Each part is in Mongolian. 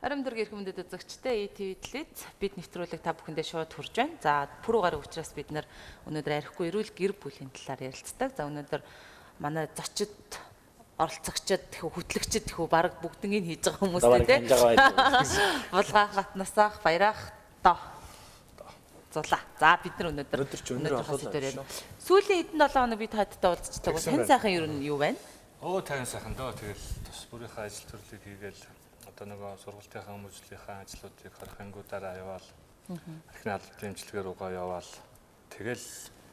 Арамдэр гэр хүмүүдэд үзэгчтэй ТV телевиз бид нэвтрүүлэг та бүхэндээ шууд хүрж байна. За пүрэв гараг учраас бид нар өнөөдөр архигүй эрүүл гэр бүлийн талаар ярилцдаг. За өнөөдөр манай зочид оролцогчид хөтлөгчид баг бүгднийг хийж байгаа хүмүүс тийм. Булгаах, батнасаах, баяраах доо. Зулаа. За бид нар өнөөдөр сүүлийн хэдэн 7 хоног бид хаттай уулзчихдаг. Тань сайхан ер нь юу байна? Тань сайхан доо. Тэгэл тус бүрийнхээ ажил төрлийг хийгээл одоо нөгөө сургалтынхаа хүмүүжлийнхаа ажлуудыг хорхингуудаараа яваал. Архины албан дэмжлэгээр угаа яваал. Тэгэл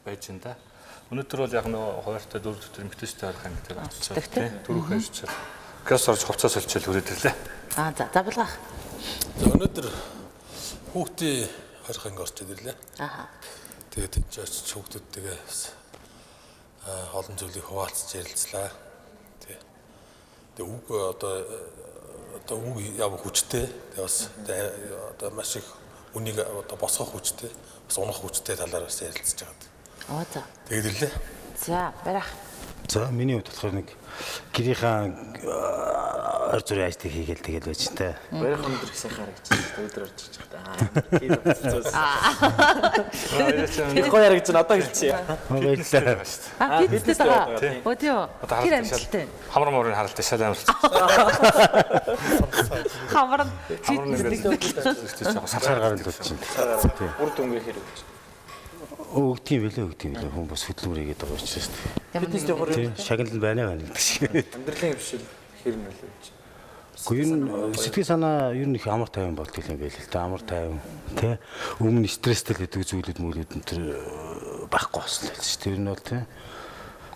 байж ин да. Өнөөдөр бол яг нөгөө хуваартай 4 өдөр эмгтээчтэй харах ангид очиж тийм. Дөрөвхөн шичэл. Газ орж хувцас олчил хүрээд ирлээ. За булгаах. За өнөөдөр хүүхдийн харах анги орчод ирлээ. Тэгээд энэ ч очиж хүүхдүүдтэйгээ олон зүйлийг хуваалцж ярилцлаа. Тэгээд үг одоо үг яв хүчтэй. Тэгээд бас одоо маш их үнийг одоо босгох хүчтэй, бас унах хүчтэй талаар бас ярилцж байгаа. За. Тэгээд ирлээ. За, барах. За, миний хувьд болохоор нэг гэрийнхаа ор зүрийн ажлыг хийгээл тэгэл байж та. Барих өндөр их сайхан харагдчихсан. Өдөр орж ирж байгаа. Тэр гоё харагдаж байна. Одоо хэлчихье. Баярлалаа. Бидтэй байгаа. Өдөө. Тэр амжилттай. Хамар морын харалт шал амарч. Хамар сар гаранд болчихно. Үр дүнгээ хэрэг. Өгдөм билээ хүн бас хөдөлмөр хийгээд байгаа учраас. Биднээс дээр шагнал байна гэдэг шиг. амьдралын хвшил хэр нөлөө гэж. Гүн сэтгэл санаа ер нь их амар тайван болдог юм байл л да. Амар тайван тий. Өмнө стресстэй л гэдэг зүйлүүд мөлүүд энэ төр байхгүй болсон л шүү. Тэр нь бол тий.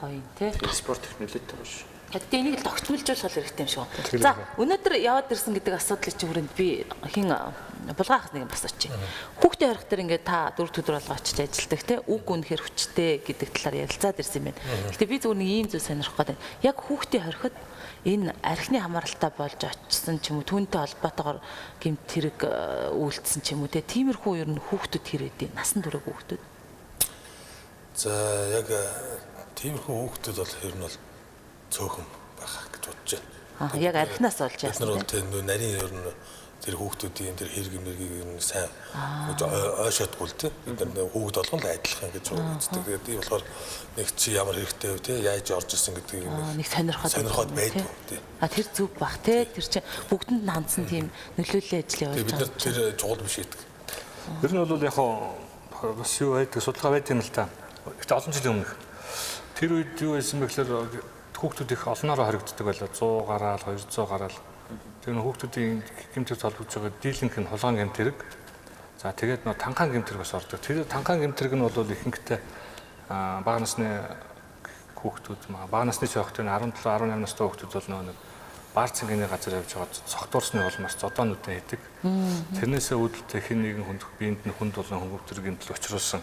Гоё тий. Спорт их нөлөөтэй байна шүү. Тэгтээ энийг л тогтмолжуулах хэрэгтэй юм шиг. За, өнөөдөр яваад ирсэн гэдэг асуудлыг чи хүрээнд би хин булгаах нэг бас очив. Хүүхдээ харих дээр ингээд та 4 өдөр болго очиж ажилладаг те үг үнэхээр хүчтэй гэдэг талаар ярилцаад ирсэн юм байна. Гэтэ би зөвхөн ийм зүйл сонирхох гэдэг. Яг хүүхдээ харихад энэ архины хамааралтай болж очсон ч юм уу түүнтэй холбоотойгоор гэмт хэрэг үйлдсэн ч юм уу те тиймэрхүү ер нь хүүхдүүд хэрэг насан турш хүүхдүүд. За яг тиймэрхүү хүүхдүүд бол ер нь бол цөөхөн байх гэж бодож байна. Яг архинаас болж яасан. Бид нар бол тэр нарийн ер нь тэр хүүхдүүдийн тэр хэрэг мэргийг ер нь сайн ойшоодгүй л тийм. Бид нар хүүхд болгон л адилхан гэж үздэг. Тэгээд ийм болохоор нэг чи ямар хэрэгтэй вэ тийм яаж орж ирсэн гэдгийг нэг сонирхоод байдаг тийм. Тэр зүг бах тийм. Тэр чинь бүгдэнд нандсан тийм нөлөөллийн ажил явуулж байгаа. Бид нар тэр чухал биш гэдэг. Ер нь бол яг бас юу байдаг судалгаа байдаг юм л та. Гэтэ олон жилийн өмнөх. Тэр үед юу байсан бэ гэхээр хүүхдүүд их олноороо харагддаг байлаа 100 гараал 200 гараал. Тэр нь хүүхдүүдийн гэмтэрэг толбогдож байгаа дийлэнх нь хулгайн гэмтэрэг. За тэгээд нөө танхаан гэмтэрэг бас ордог. Тэр танхаан гэмтэрэг нь бол ихэнхдээ бага насны хүүхдүүд бага насны цогтой 17 18 настай хүүхдүүд бол нэг бар цэнгэний газар явж байгаа цогтуурсны улмаас зодоонуудаа хийдэг. Тэрнээсээ үүдэлтэй хэн нэгэн хүнд биед нь хүнд болон хөнгөвтөр гэмтэл учруулсан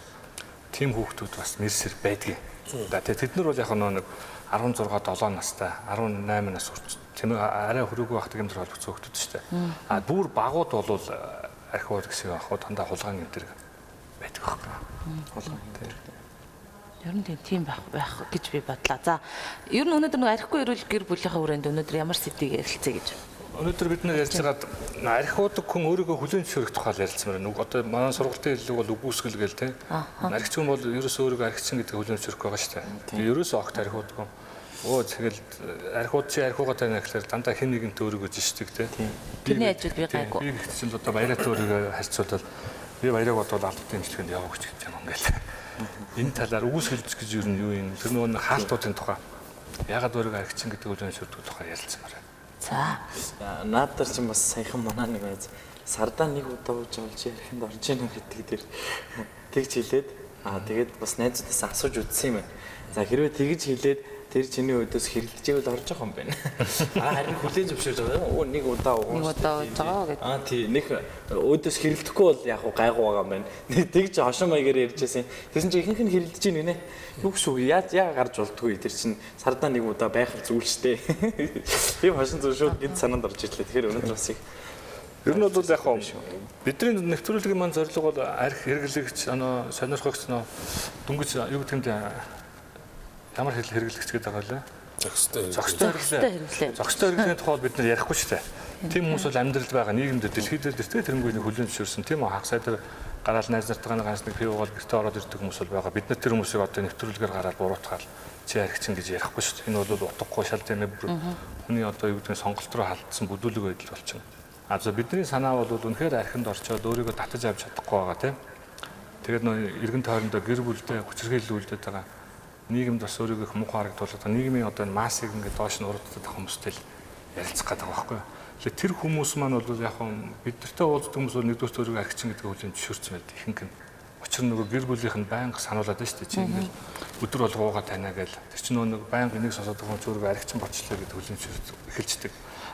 тийм хүүхдүүд бас мэрсэр байдгийг. Тэгээд тэд нар бол яг нэг 16 7 настай 18 нас хүрч тийм арай хөрөөгөө багтдаг юм дэр холбогдсон хүүхдүүд шүү дээ. Бүр багууд бол архиур гэсэн ахуй дандаа хулгайн юм дэр байдаг байхгүй. Хулгайн юм дэр. Ер нь тийм байх гэж би бодлоо. За ер нь өнөөдөр нэг архигүй эрүүл гэр бүлийнхээ хүрээнд өнөөдөр ямар сэдвийг ярилцъя гэж. Өнөөдөр бид нэр ярьж байгаад архиудаг хүн өөрийгөө хүлээн зөвшөөрөх тухай ярилцмаар байна. Одоо манай сургалтын хэллэг бол үгүйсгэл гээл тийм. Архич хүн бол ерөөсөө өөрийгөө архичин гэдэг хүлээн зөвшөөрөх байгаа шүү дээ. Тэгээ ерөөсөө огт архиудаг хүн. Тэгэл архиуд чи архиугаа тань гэхэлэр дандаа хэн нэгэнтэй өөрийгөө зишдэг тийм. Тэрний ажил би гайгүй. Би гэхдээ чинь одоо баяраатай өөрийгөө харьцуулбал би баярааг бодвол албан дэмжлэгэнд явах гэж юм ингээл. Энэ талаар үгүйсгэлж гэж юу юм. Тэр нөгөө хаалтуудын тухай. Ягаад өөрийгөө архичин гэдэг хүлээн зөвшөөрдөг тухай ярилцмаар байна. За. Наадтар ч бас саяхан манаа нэг байз сардаа нэг удаа ууж олж ярихынд орж ийн гэдэг дээр тэгж хэлээд тэгээд бас найзуудаас асууж үзсэн юм байна. За хэрвээ тэгж хэлээд тэр чиний өдөөс хэрэлдэж ивэл орж байгаа юм байна. Харин хүлээн зөвшөөрж байгаа. Нэг удаа ууж байгаа гэдэг. Тий нэг өдөөс хэрэлдэхгүй бол яг гайгүй байгаа юм байна. Тэгж хошин маягаар ярьжсэн. Тэгсэн чинь ихэнх нь хэрэлдэж ийн гинэ. Юу шүү яаж гарч болдгүй тэр чинь сардаа нэг удаа байх зүйл штэ. Тийм хошин зөвшөөрөл гинт санаанд орж ирлээ. Тэгэхээр өнөөдөр бас их ер нь бол яг бидний нэвтрүүлгийн маань зорилго бол арх хэрэглэгч сонирхогч дөнгөж юу гэдэг юм ямар хэрэглэгч гэдэг байгаа лээ. зохистой хэрэглээ. Зохистой хэрэглээний тухай бид нар ярихгүй шүү дээ. Тийм хүмүүс бол амьдрал байгаа нийгэмд дэлхийд дээр тэрнгүүний хүлээн зөвшөөрсөн тийм үү хагасаа дээр гараал найз нартайгаа ганц нэг пив угаал гэртээ ороод ирдэг хүмүүс бол байгаа. Бид нар тэр хүмүүсийг одоо нэвтрүүлгээр гараад буруутгаал чи архичин гэж ярихгүй шүү дээ. Энэ бол утгагүй шал тийм хүний одоо юу гэдэг нь сонголт руу халдсан бүдүүлэг байдал болчихно. А за бидний санаа бол үнэхээр архинд орчоод өөрийгөө татаж авч чадахгүй байгаа тийм. Тэгээд нөө эргэн тойрондоо гэр бүлдээ хүчирхийлүүлээд байгаа нийгэмд бас өөрийгөө их муухай харагдуулдаг. Нийгмийн одоо энэ массыг ингээд доош нь урагддаг хүмүүстэй л ярилцах гэдэг байгаа байхгүй юу. Тэгэхээр тэр хүмүүс маань бол яг бид нартай уулздаг хүмүүс бол нэгдүгээр өөрийгөө архичин гэдэг хүлээн зөвшөөрсөн байдаг ихэнх нь. Учир нь нөгөө гэр бүлийнх нь байнга сануулад байна шүү дээ. Чи ингээд өдөр болгоогоо таниа гээл. Тэр чинь нөгөө байнга энийг сонсоод байгаа хүмүүс өөрийгөө архичин болчлоо гэдэг хүлээн зөвшөөрсөн эхэлждэг.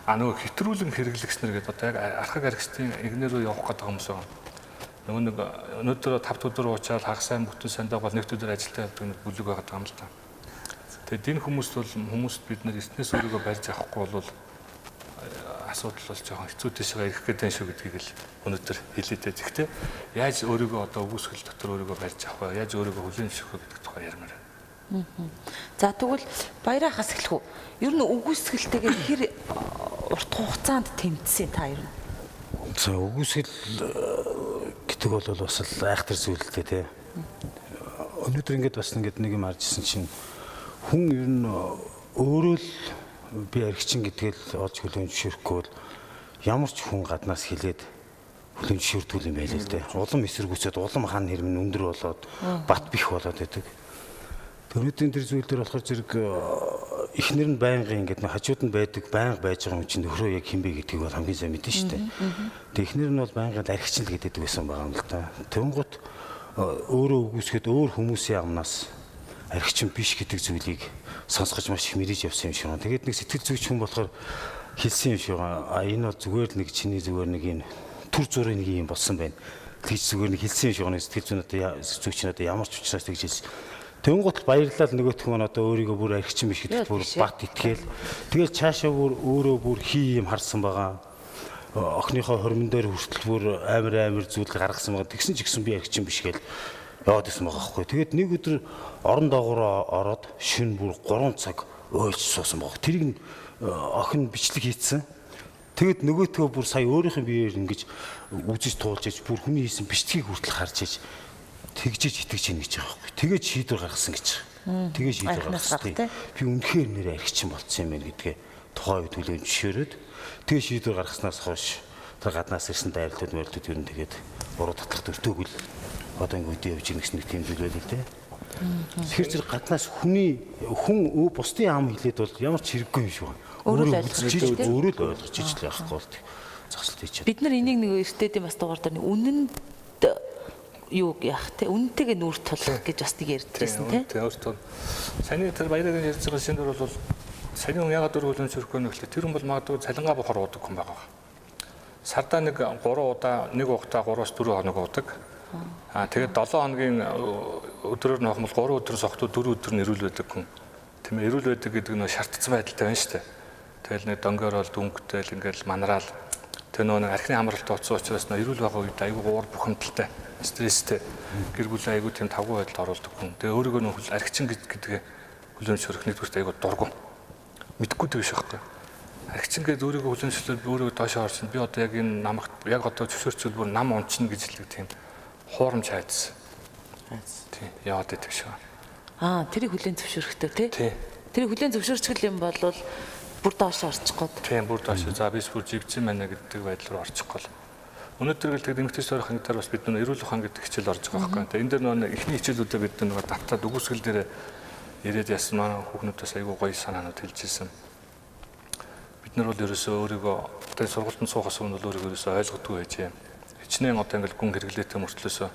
А нөгөө хэтрүүлэн хэрэглэгчнэр гэдэг одоо яг архаг архичдын игнэр рүү явах гэдэг хүмүүс байгаа. Нөгөө нэг өнөөдөр 5 өдөр уучаал хагасаа бүтэн сандаа бол нэгд өдөр ажилтаа явдаг нэг бүлэг байгаа юм л та. Тэгээд энэ хүмүүст бол хүмүүст бид нэр эртнээс өөрийгөө барьж авахгүй бол асуудал бол жоохон хэцүүтэйшээ ирэх гэдэг шүү гэдгийг л өнөөдөр хэлээд байж. Гэхдээ яаж өөрийгөө одоо өгөөсгөл дотор өөрийгөө барьж авах вэ? Яаж өөрийгөө хүлээн зөвшөөрөх гэдэг тухай ярмаар байна. За тэгвэл баяраа хас эхлэх үү? Ер нь өгөөсгөлтэйгээр хэр урт хугацаанд тэмцсэн та ер нь? За өгөөсгөл гэдэг бол бас л айхтар зүйл л дээ тий. Өнөөдөр ингээд бас нэг юм харжсэн чинь хүн ер нь өөрөө л би архичин гэдгээл олж хүлээн зөвшөөрөхгүй бол ямар ч хүн гаднаас хилээд хүлээн зөвшөөрдөг юм байл л дээ. Улам эсэргүүцээд улам хан хэрмэн өндөр болоод бат бих болоод байдаг. Өнөөдрийн тэр зүйл дээр болохоор зэрэг эхнэр нь байнгын ингээд хажууд нь байдаг байнга байж байгаа юм чинь нөхрөө яг хинбэ гэдгийг бол хамгийн сайн мэднэ шүү дээ. Тэгээ эхнэр нь бол байнгын архичин л гэдэг байсан байгаа юм л да. Тэнгуут өөрөө өгөөсгöd өөр хүмүүсийн амнаас архичин биш гэдэг зүйлийг сонсгож маш их мэрэж явсан юм шиг байна. Тэгээд нэг сэтгэл зүйч хүн болохоор хэлсэн юм шиг байна. А энэ бол зүгээр л нэг чиний зүгээр нэг юм төр зургийн нэг юм болсон байна. Тэгж зүгээр нэг хэлсэн юм шиг байна. Сэтгэл зүйч нь одоо ямар ч учраас тэгж хэлсэн. Тэнгуут баярлал нөгөөх нь одоо өөрийгөө бүр архичин биш гэдэгт бүр бат итгээл. Тэгээд цаашаа бүр өөрөө бүр хий юм харсан байгаа. Охиныхоо хормон дээр хүртэл бүр амар зүйл гаргасан байгаа. Тэгсэн ч гэсэн би архичин биш гээл яваад исэн байгаа байхгүй. Тэгээд нэг өдөр орон доогоороо ороод шөнө бүр 3 цаг ойлж суусан байгаа. Тэрийг охин бичлэг хийцэн. Тэгэд нөгөөтгөө бүр сая өөрийнх нь биеэр ингэж үзэж туулж иж бүр хүний хийсэн бичлэгийг хүртэл харж иж тэгжиж итгэж ийн гэж байгаа байхгүй. Тэгээд шийдвэр гаргасан гэж. Тэгээд шийдвэр гаргасан. Би үнэхээр нэр архичин болцсон юм байна гэдгээ тухайн үед хүлээн зөвшөөрөөд тэгээд шийдвэр гаргаснаас хойш тэр гаднаас ирсэн дайрлууд мөрлөд ер нь тэгээд буруу татлах төртөөгүй л одоо ингэ үдээ явж ирэх нэг тийм зүйл байл л дээ. Тэгэхээр зэрэг гаднаас хүн бусдын ам хэлээд бол ямар ч хэрэггүй юм шиг байна. Өөрөө л ойлгож иж л яахгүй бол зогсолт хийж. Бид нар энийг нэг эртээдийн бас дугаар дээр үнэнд юу яах те үнэнтэйгээ нүүр тулах гэж бас тийг ярьдсэн те. Тийм өөртөө. Саяны тэр баяраар ярьж байгаа шинээр бол саяны хүн ягаад дөрөв хүлэн зөвшөөрөхгүй нь гэхлээр тэр хүн бол магадгүй цалингаа бохор уудаг хүн байгаа. Сардаа нэг 3 удаа нэг угтаа 3-4 хоног уудаг. Тэгээд 7 хоногийн өдрөөр нь хохмол 3 өдрөөс огтуд 4 өдөр нь эрүүл байдаг хүн. Тийм ээ эрүүл байдаг гэдэг нь шаардсан байдалтай байна шүү дээ. Тэгэл нэг донгорол дүнгтэй л ингээл манараал. Тэр нөө архины амралт утсан учраас нөө эрүүл байгаа үед аюу уур бухимдалтай, стресстэй гэр бүлийн аюу тийм тавгүй байдалд оруулдаг хүн. Тэгээ өөрийгөө нөө архичин гэдгээ хүлээн зөвшөөрөх нэгдүгürt аюу дургу. Мэдхгүй дээ биш байхгүй. Архичин гэдэг өөрийгөө хүлээн зөвшөөрөд өөрийгөө доошоо орсон. Би одоо яг энэ намагт яг одоо зөвшөөрчвөл бүр нам унчна гэж хэлдэг тийм хуурамч хайдсан. Тийм яваад байдаг шүү. Тэрийг хүлээн зөвшөөрөхтэй тий. Тэрийг хүлээн зөвшөөрчих юм бол бүр доошоо орчих гээд. Тийм бүр доошоо. За бис бүр живцэн байна гэдэг байдал руу орчих гол. Өнөөдөр л тэгээд эмэгтэй сойрхон гитар бас бид нөө эрүүл ухаан гэдэг хичээл орж байгаа байхгүй. Тэгээд энэ дээр нөө эхний хичээлүүдээ бид нөө давтаад өгөөсгөл дээр ирээд ясан манай хүүхнүүдээс айгүй гоё санаанууд хэлжсэн. Бид нар бол ерөөсөө өөрийгөө тэгээд сургалтанд суухаас өмнө бол өөрийгөө ерөөсөө ойлгодгүй байжээ. Хичнээн одоо ингээл гүн хэрэглээтэй мөртлөөсөө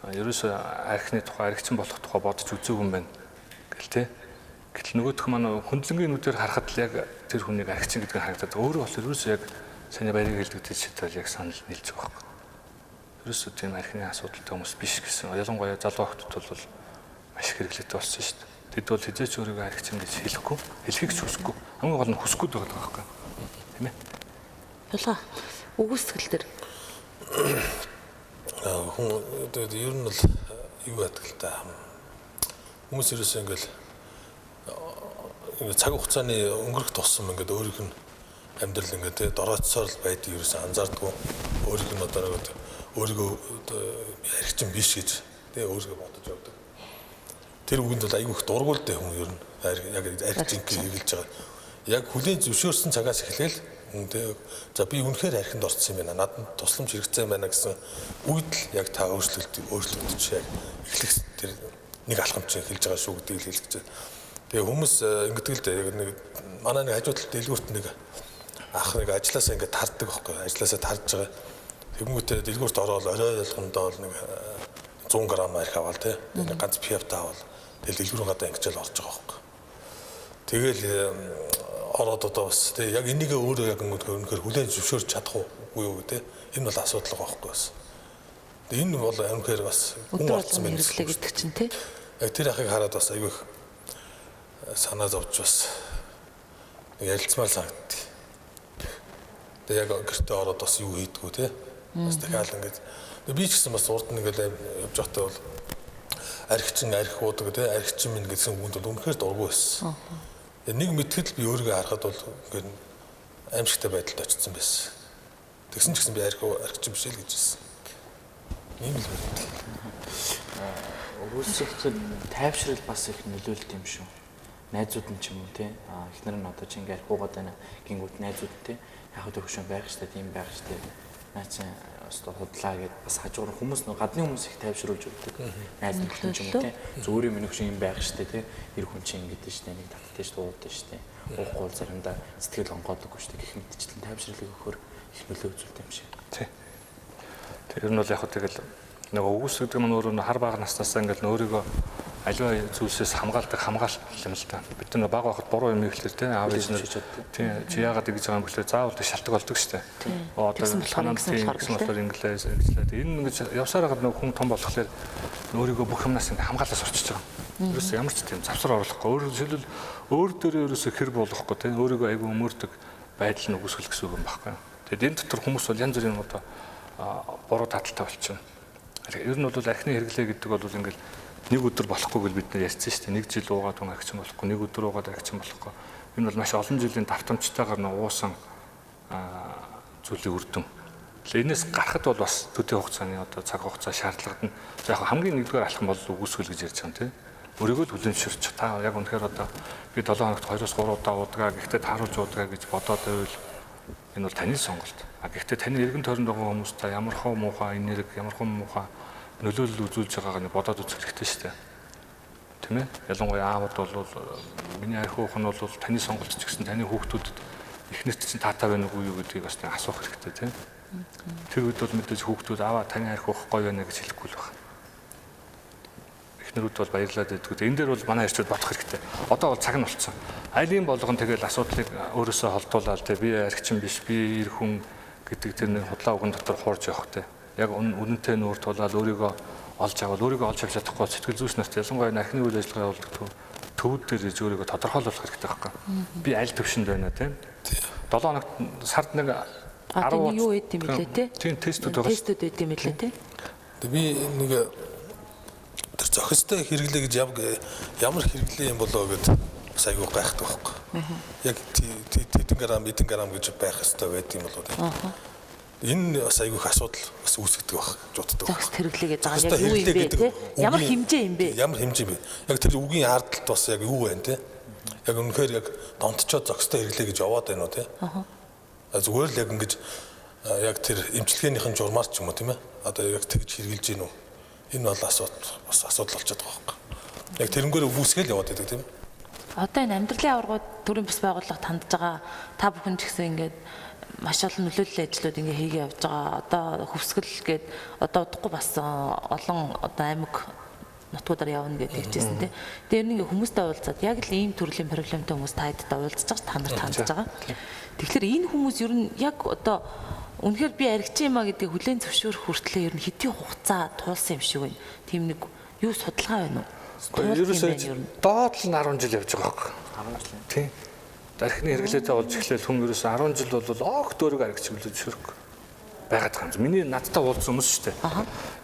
ерөөсөө архины тухай архичин болох тухай бодож үзээгүй юм байна гэл тээ. Гэтэл нөгөөх маань хөндлөнгийн нүдээр харахад л яг тэр хүнийг архичин гэдэг нь харагдаад өөрөө бол ерөөсөө яг саний баярыг хэлдэг тийшээ яг санал нийлж байгаа байхгүй. Ерөөсөө тийм архины асуудалтай хүмүүс биш гэсэн. Ялангуяа залуу хүмүүс бол маш их хэрэглээтэй болсон шүү дээ. Тэд бол хизээч өөрийгөө архичин гэж хэлэхгүй, хэлхийг ч хүсэхгүй. Хамгийн гол нь хүсэхгүй байгаа байхгүй. Тийм ээ. Ялгаа өгөөсгөл төр хүн ер нь бол юу байдаг л та. Хүмүүс ерөөсөө ингээл цаг хугацааны өнгөрөх тусам ингээд өөрийнх нь амьдрал ингээд дорооцсоор л байдаг ерөөсөө анзаардгүй өөрийнх нь одоо нэг өөрийгөө архичин биш гэж өөрийгөө бодож явдаг. Тэр үгэнд бол айгүй их дургуул дээ хүн ер нь яг архичин хийлж байгаа. Яг хүлээн зөвшөөрсөн цагаас эхлээл за би үнэхээр архинд орсон юм байна. Надад тусламж хэрэгцээ байна гэсэн үед л яг та өөрчлөлтөж яг эхлэх тэр нэг алхамч хэлж байгаа шүү гэдгийг хэлж гэж. Тэгээ хүмүүс ингэдэг л дээ яг нэг манай нэг хажуу талд дэлгүүрт нэг ах нэг ажилласаа ингээд тарддаг байхгүй. Ажилласаа тарж байгаа. Тэгмүүтээ дэлгүүрт ороод орой ялгандаа бол нэг 100 г арх аваад нэг ганц пиавта аваад тэгэл дэлгүүрийн гадаа ингэж л орж байгаа байхгүй. Тэгэл ороод одоо бас яг энийгээ өөрөө яг үнэхээр хүлээн зөвшөөрч чадах уу юу гэдэг энэ бол асуудал байгаа байхгүй бас. Энэ бол үнэхээр бас хүн болсон юм гэдэг чинь тий. Яг тэр ахыг хараад бас айгүй санаа зовж бас ярилцмаар санагдтыг. Тэгээ яг гэртээ ороод бас юу хийдгүү те. Бас дахиад ингээд би ч гэсэн бас урд нь ингээд явж байхдаа бол архичин архи уудаг те архичин минь гэсэн үгэнд бол үнэхээр дургүй байсан. Нэг мэдхэд би өөрийгөө харахад бол ингээд аимшигтай байдалд очсон байсан. Тэгсэн ч гэсэн би архичин биш л гэж хэлсэн. Ийм л байдаг. Өөрсдөө тайвшрал бас их нөлөөлт юм шүү. Найзууд нь ч юм уу те эхнэр нь одоо чи ингээ архиугаад байна гингүүд найзууд нь те яг төгшөн байх штэ тийм байх штэ наа чи худлаа гэд бас хажуугаар хүмүүс нөө гадны хүмүүс их тайвшруулж өгдөг найз нөхөн ч юм уу те зөөрийн минь хөшин юм байх штэ те эр хүн чи ингэдэж штэ нэг таттай штэ уудаж штэ уухгүй заримдаа сэтгэл онгоодоггүй штэ гэх мэтчлэн тайвшралыг өгөхөр их нөлөө үзүүлдэг юм шиг тий. Тэр нь бол яг тэгэл нэг өгөөс гэдэг нь өөрөө хар бага наснасаа ингээл өөрийгөө аливаа зүйлсээс хамгаалдаг хамгаалт юм л та. Бид нар бага байхад буруу юм ихлээр тий аав ээж нар тий чи яагаад ингэж байгаа юм бэлээ заавал шалтгаан болдог шүү дээ. Одоо тананд тийм гэсэн болохоор инглээс ажиллаад энэ ингэж явсаар хагаад нэг хүн том болохоор өөрийгөө бүх юмнаас ингээ хамгаалаад сурчиж байгаа. Ерөөс ямар ч тийм завсар оруулахгүй өөр дээрээ ерөөсө хэр болохгүй тий өөрийгөө айгүй өмөрдөг байдал нь үгүйсгэл гэсэн үг юм байхгүй. Тэгэд энэ дотор хүмүүс бол янз бүрийн одоо буруу таталтай болчихно. Ер нь бол архины хэрэглээ гэдэг бол ингээл нэг өдөр болохгүй гэж бид нар ярьсан шүү дээ. Нэг жил уугаад хүн архичин болохгүй, нэг өдөр уугаад архичин болохгүй. Энэ бол маш олон жилийн давтамжтайгаар нь уусан зүйлийн үр дүн. Энээс гарахад бол бас төдий хугацааны одоо цаг хугацаа шаардлагад нь яг хамгийн нэгдүгээр алхам бол үгүйсгэл гэж ярьж байгаа юм тийм. Өөрийгөө хүлээн зөвшөөрч та яг үнэхээр одоо би 7 хоногт 2-3 удаа уудгаа гэхдээ тааруулж уудгаа гэж бодоод байвал энэ бол таны сонголт. Гэхдээ таны эргэн тойронд байгаа хүмүүс та ямар хөө муухай энерги, ямар хөө муухай нөлөөлөл үзүүлж байгааг нь бодоод үзэх хэрэгтэй шүү дээ. Тийм ээ? Ялангуяа аавд бол миний архиух нь бол таны сонголт ч гэсэн таны хүүхдүүдэд эхнэрт чинь таатай байна уу юу гэдгийг бас асуух хэрэгтэй тийм. Тэр үед бол мэдээж хүүхдүүд аваа таны архиух гоё байна гэж хэлэхгүй л байна. Эхнэрүүд бол баярлаад байдгүй. Энэ дээр бол манай эрчүүд бодох хэрэгтэй. Одоо бол цаг нь болцсон. Айлын болгон тэгэл асуудлыг өөрөөсөө холдуулаад те би архичин биш би эр хүн гэдэг тэр нэг худлаа уган дотор хуурж явах те. Яг үнэнтэй нүүр тулаад өөрийгөө олж аваад өөрийгөө олж авч чадахгүй сэтгэл зүйч нарт ялангуяа архины үйл ажиллагаа явуулдаг төвд дээр иж өөрийгөө тодорхойлох хэрэгтэй байхгүй. Би аль төвшөнд байна те. 7 хоногт сард нэг 10 юу хэд юм бэлээ те. Тийм тестүүд байгаа. Тестүүд хэд юм бэлээ те. Би нэг тэр зохистой хэрэглээ гэж ямар хэрэглээ юм болоо гэд бас айгүй гайхдаг байхгүй. Яг тэдэн грамм гэж байх хэрэгтэй байт юм болоо те. Энэ бас айгүй их асуудал бас үүсгдэг байх жууддаг. Зохис хэрэглээгээ байгаа яг юу юм бэ те? Ямар хэмжээ юм бэ? Ямар хэмжээ юм бэ? Яг тэр үгийн ардталт бас яг юу байна те? Яг үнэхээр яг донтчоод зохистой хэрэглээ гэж яваад байна уу те? Зүгээр л яг ингэж яг тэр эмчилгээнийхэн журмаар ч юм уу тийм ээ? Одоо яг тэгж хэрэгжилж гин үү? Энэ бол асуудал болчиход байгаа байхгүй. Яг тэрнгээр үүсгээл яваад байдаг тийм ээ? Одоо энэ амьдралын аваргууд төрийн бас байгууллага тандж байгаа та бүхэн ч гэсэн ингээд маш олон нөлөөллийн ажлууд ингээ хийгээ явж байгаа. Одоо хөвсгөл гээд одоо удахгүй бас олон одоо аймаг нутгуудаар явна гэдэг хэлжсэн тийм. Тэр нэг хүмүүстэй уулзаад яг л ийм төрлийн проблемтай хүмүүс та хэдтэй уулзаж байгаа та нарт хандж байгаа. Тэгэхээр энэ хүмүүс ер нь яг одоо үнэхээр би архичин юм а гэдгийг хүлээн зөвшөөрөх хүртлээр ер нь хэдийн хугацаа туулсан юм шиг байна. Тийм нэг юу судалгаа байна уу? Ерөөсөө доод л 10 жил явж байгаа байхгүй. 10 жил. Тийм. Архины хэрэглээтэй болж эхлээл хүн ерөөсөө 10 жил бол огт өөрийгөө архич хүлээж зөвшөөрөх байгаад байгаа юм. Миний надтай уулзсан хүмүүс шүү дээ.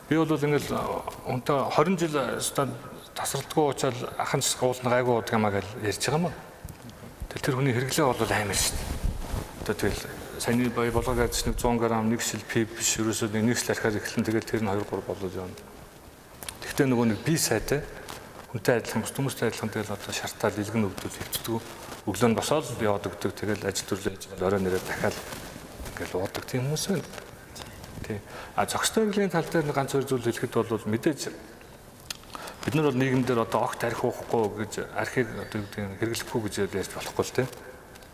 Би бол ингээл өнтөө 20 жил тасралтгүй уучаал ахын уулна гайгүй удаа юмаа гэж ярьж байгаа юм. Тэр хүний хэрэглээ бол амар шүү дээ. Одоо тэгэл саяны бай болгоод нэг 100 г нэг шил пи биш ерөөсөө нэг шил архиар эхлэн тэгээд тэр нь 2 3 болоод явна. Тэгвэл нөгөө нэг би сайтай хүнтэй адилхан хүмүүстэй адилхан тэгэл одоо шартаал илгэн өгдөл хөвчдөг. Өглөө нь босоод яваад өгдөг. Тэгэл ажил төрлөө орой нэрээ дахиад ингээл уудаг тийм хүмүүс байна. Тий. А зохистой хэрэглийн тал дээр ганц хоёр зүйл хэлэхэд бол мэдээж бид нар бол нийгэмдэр одоо огт архи уухгүй гэж архийг одоо хэрэглэхгүй гэж ярьж болохгүй л тийм.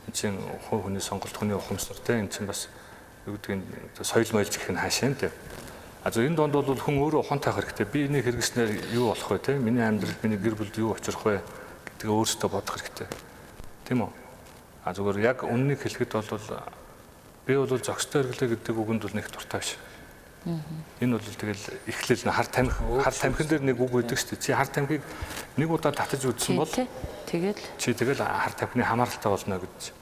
Энд чинь хүний сонголт, хүний ухамсар тийм. Энд чинь бас юу гэдгийг соёл мойлж гэх нь хаашаа тийм. А зөв энэ донд бол хүн өөрөө ухаантай байх хэрэгтэй. Би энийг хэрэглэснээр юу болох вэ тийм. Миний амьдралд миний гэр бүлд юу учрах вэ гэдгээ өөрсдөө бодох хэрэгтэй. Тийм үү? А зүгээр яг үннийг хэлэхэд бол би бол зохистой хэрэглээ гэдэг үгэнд бол нэг дуртай биш. Энэ бол тэгэл эхлэл хар тамхин дээр нэг үг өгдөг шүү дээ. Чи хар тамхиг нэг удаа татаж үзсэн бол тэгэл хар тамхины хамааралтай болно гэж.